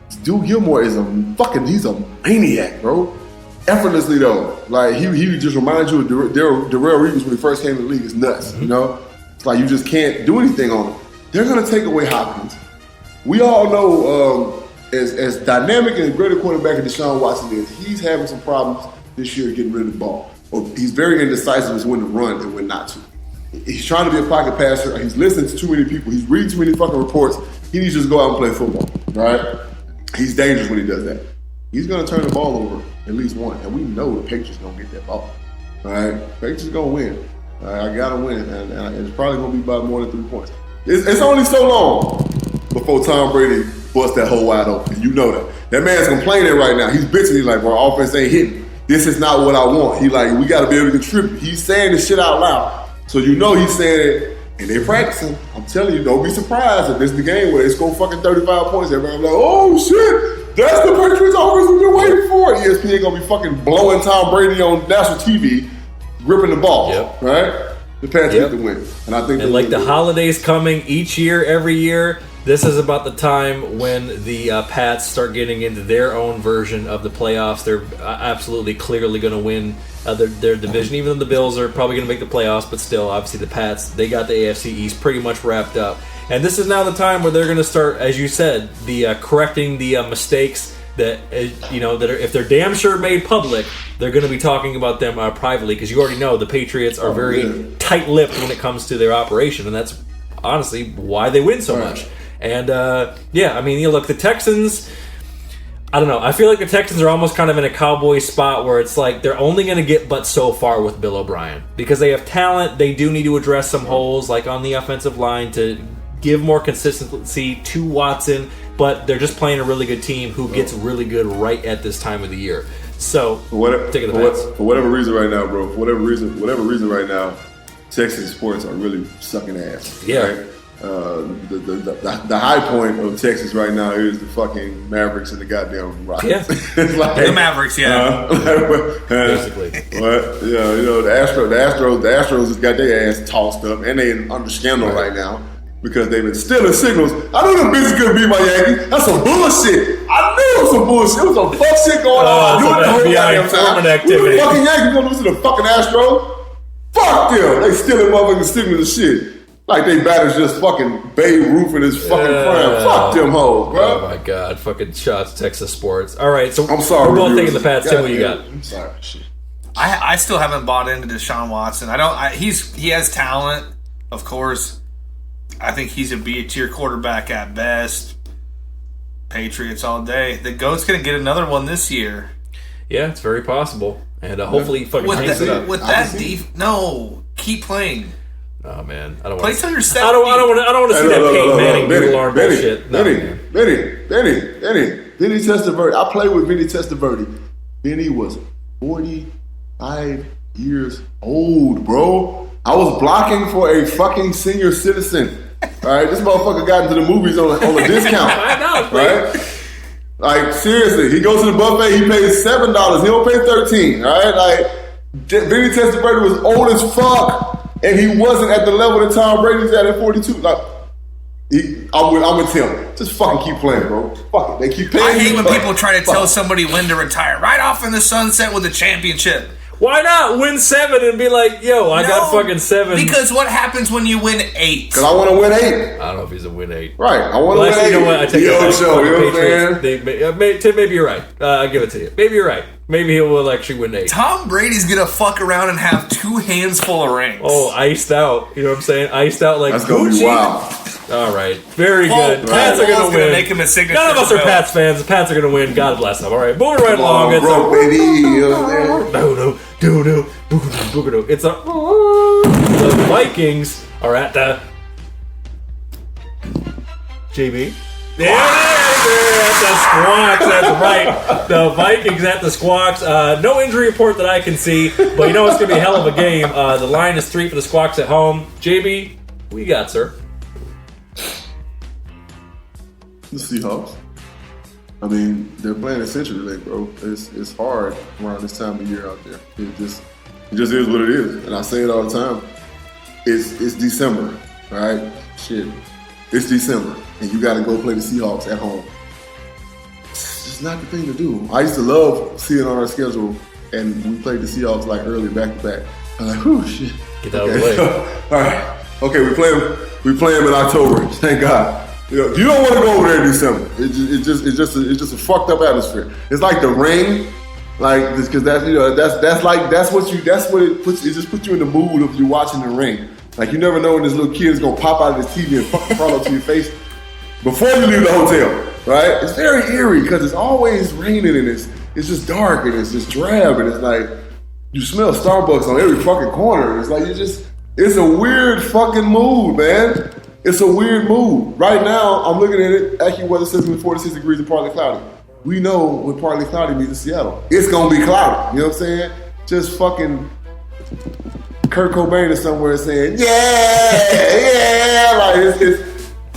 Stu Gilmore he's a maniac, bro. Effortlessly, though. Like, he just reminds you of Darrell Reeves when he first came to the league. It's nuts, you know? It's like you just can't do anything on him. They're going to take away Hopkins. We all know as dynamic and great a quarterback as Deshaun Watson is, he's having some problems this year getting rid of the ball. Or he's very indecisive as when to run and when not to. He's trying to be a pocket passer. He's listening to too many people. He's reading too many fucking reports. He needs to just go out and play football, right? He's dangerous when he does that. He's going to turn the ball over at least one, and we know the Patriots going to get that ball, all right? Patriots going to win. I got to win, and it's probably going to be by more than 3 points. It's only so long before Tom Brady busts that hole wide open. You know that. That man's complaining right now. He's bitching. He's like, bro, offense ain't hitting. This is not what I want. He like, we got to be able to contribute. He's saying this shit out loud. So you know he's saying it, and they're practicing. I'm telling you, don't be surprised if this is the game where they score fucking 35 points. Everybody's like, oh shit, that's the Patriots offense we've been waiting for. ESPN going to be fucking blowing Tom Brady on national TV, ripping the ball, right? The Patriots get the win. And I think and like the holidays coming each year, every year, this is about the time when the Pats start getting into their own version of the playoffs. They're absolutely clearly going to win their division, even though the Bills are probably going to make the playoffs. But still, obviously, the Pats, they got the AFC East pretty much wrapped up. And this is now the time where they're going to start, as you said, the correcting the mistakes that that are, if they're damn sure made public, they're going to be talking about them privately, because you already know the Patriots are very tight-lipped when it comes to their operation, and that's honestly why they win so much. And look, the Texans, I don't know. I feel like the Texans are almost kind of in a Cowboy spot where it's like they're only going to get but so far with Bill O'Brien, because they have talent. They do need to address some holes, like on the offensive line, to give more consistency to Watson, but they're just playing a really good team who gets really good right at this time of the year. So, for whatever reason right now, bro, for whatever reason right now, Texas sports are really sucking ass. Yeah. Right? The high point of Texas right now is the fucking Mavericks and the goddamn Rockets. Yeah. It's like, The Mavericks, yeah. Basically. But the Astros just got their ass tossed up, and they under scandal right now because they've been stealing signals. I knew the bitches couldn't beat my Yankees. That's some bullshit. I knew it was some bullshit. It was some fuck shit going on. Some FBI informant activity. The fucking Yankees gonna lose to the fucking Astros? Fuck them. They stealing motherfucking signals and shit. Like they batters just fucking Babe Ruth in his fucking prime. Fuck them hoes, bro. Oh my god, fucking shots, Texas sports. All right, so I'm sorry. we're both taking the Pats. Tim, what you got? I'm sorry. Shit. I still haven't bought into Deshaun Watson. He has talent, of course. I think he's a B-tier quarterback at best. Patriots all day. The GOAT's going to get another one this year. Yeah, it's very possible. And hopefully he fucking changes it up. With that no, keep playing. Oh man, I don't play want till you're 70. I don't want to see that Peyton Manning noodle arm bullshit. Vinny Testaverde. I played with Vinny Testaverde. Vinny was 45 years old, bro. I was blocking for a fucking senior citizen. All right, this motherfucker got into the movies on a discount. I know, right? Like seriously, he goes to the buffet. He pays $7. He don't pay $13. All right, like Vinny Testaverde was old as fuck. And he wasn't at the level that Tom Brady's at 42. Like, I'm with him. Just fucking keep playing, bro. Fuck it. They keep paying. I hate when people try to tell somebody when to retire. Right off in the sunset with a championship. Why not win 7 and be like, yo, I got fucking 7? Because what happens when you win 8? Because I want to win 8. I don't know if he's a win 8. Right. I want to win 8. You know what? I take Yo, it show, you know what I'm saying? Tim, maybe you're right. I'll give it to you. Maybe you're right. Maybe he will actually win 8. Tom Brady's going to fuck around and have 2 hands full of rings. Oh, iced out. You know what I'm saying? Iced out like that's going to be wild. All right. Very good. Pats are going to win. Make him a signature. None of us are Pats fans. The Pats are going to win. God bless them. All right. Moving right along. Bro, baby. You know what I'm saying? It's the Vikings are at the JB. Yeah, they're at the Squawks. That's right. The Vikings at the Squawks. No injury report that I can see, but you know it's going to be a hell of a game. The line is 3 for the Squawks at home. JB, what you got, sir? The Seahawks. I mean, they're playing a Century League, bro. It's hard around this time of year out there. It just is what it is. And I say it all the time. It's December, right? Shit. It's December. And you got to go play the Seahawks at home. It's just not the thing to do. I used to love seeing on our schedule, and we played the Seahawks like early back to back. I'm like, whew, shit. Get that out of the way. All right. Okay, we play them in October. Thank God. You don't want to go over there in December. It's just a fucked up atmosphere. It's like the Ring, like because that's what it puts. It just puts you in the mood of you watching the Ring. Like you never know when this little kid is gonna pop out of his TV and fucking fall up to your face before you leave the hotel. Right? It's very eerie because it's always raining and it's just dark and it's just drab and it's like you smell Starbucks on every fucking corner. It's like it's a weird fucking mood, man. It's a weird mood. Right now, I'm looking at it. Actually, weather system is 46 degrees and partly cloudy. We know what partly cloudy means in Seattle. It's gonna be cloudy. You know what I'm saying? Just fucking Kurt Cobain is somewhere saying, yeah, like it's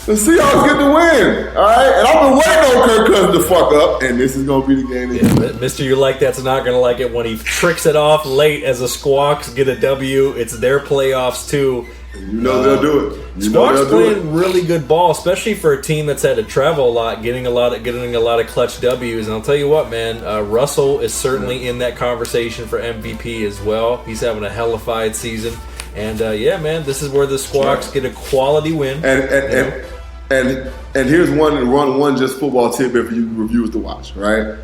the Seahawks get the win, all right? And I've been waiting on Kirk Cousins to fuck up, and this is gonna be the game. Mr. You Like That's not gonna like it when he tricks it off late as the Squawks get a W. It's their playoffs too. You know they'll do it. Squawks playing really good ball, especially for a team that's had to travel a lot, getting a lot of clutch W's. And I'll tell you what, man, Russell is certainly in that conversation for MVP as well. He's having a hellified season. And yeah, man, this is where the Squawks get a quality win. And here's one just football tidbit for you reviewers to watch, right?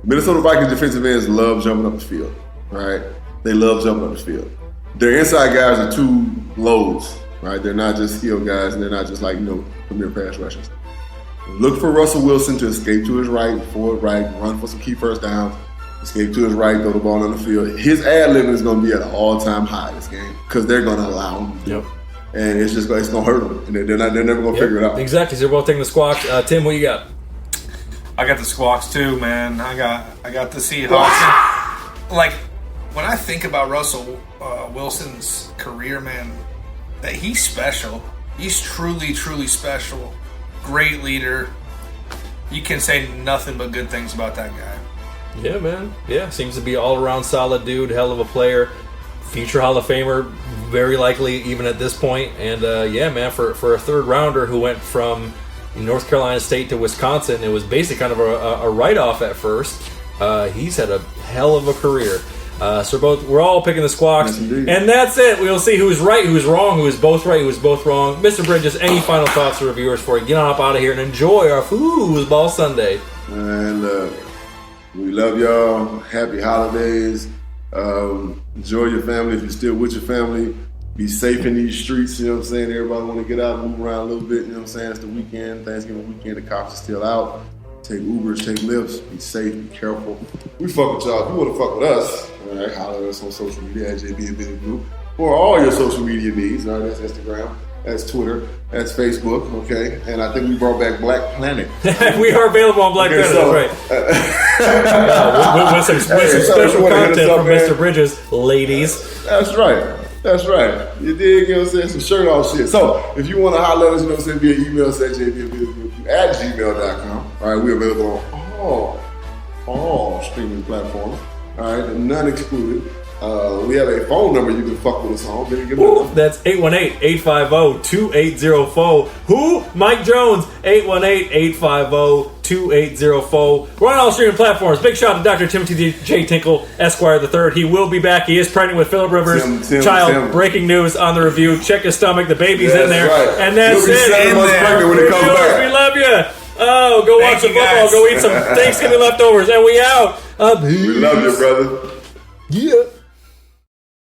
Minnesota Vikings defensive ends love jumping up the field, right? They love jumping up the field. Their inside guys are two lows, right? They're not just skill guys, and they're not just like, premier pass rushers. Look for Russell Wilson to escape to his right, forward right, run for some key first downs, escape to his right, throw the ball on the field. His ad-libbing is going to be at an all-time high this game because they're going to allow him to do it. And it's going to hurt them, and they're never going to figure it out. Exactly. So we're both taking the Squawks. Tim, what you got? I got the Squawks too, man. I got the Seahawks. Like, when I think about Russell Wilson's career, man, that he's special. He's truly, truly special. Great leader. You can say nothing but good things about that guy. Yeah, man. Yeah, seems to be all-around solid dude, hell of a player, future Hall of Famer, very likely even at this point. And yeah, man, for a third rounder who went from North Carolina State to Wisconsin, it was basically kind of a write-off at first. He's had a hell of a career. So we're all picking the Squawks, and that's it. We'll see who's right, who's wrong, who is both right, who is both wrong. Mr. Bridges, any final thoughts to reviewers before we get on up out of here and enjoy our Foosball Sunday? And we love y'all. Happy holidays. Enjoy your family if you're still with your family. Be safe in these streets, you know what I'm saying? Everybody want to get out and move around a little bit, you know what I'm saying? It's the weekend, Thanksgiving weekend, the cops are still out. Take Ubers, take Lyfts, be safe, be careful. We fuck with y'all. If you want to fuck with us, all right, holler at us on social media at JB and Benny Blue. For all your social media needs, all right, that's Instagram, that's Twitter, that's Facebook, okay? And I think we brought back Black Planet. We are available on Black Planet, that's right. With some special content from Mr. Bridges, ladies. That's right. That's right. You dig, you know what I'm saying? Some shirt off shit. So, if you want to holler at us, you know what I'm saying, via email, at jb@gmail.com. All right, we're available on all streaming platforms. All right, none excluded. We have a phone number you can fuck with us on. That's 818-850-2804. Who? Mike Jones, 818-850-2804. We're on all streaming platforms. Big shout out to Dr. Timothy J. Tinkle, Esquire III. He will be back. He is pregnant with Phillip Rivers' child. Breaking news on the review. Check his stomach. The baby's in there. Right. And that's it. When it comes back. We love you. Oh, go watch some football. Go eat some Thanksgiving leftovers. And we out. We love you, brother. Yeah.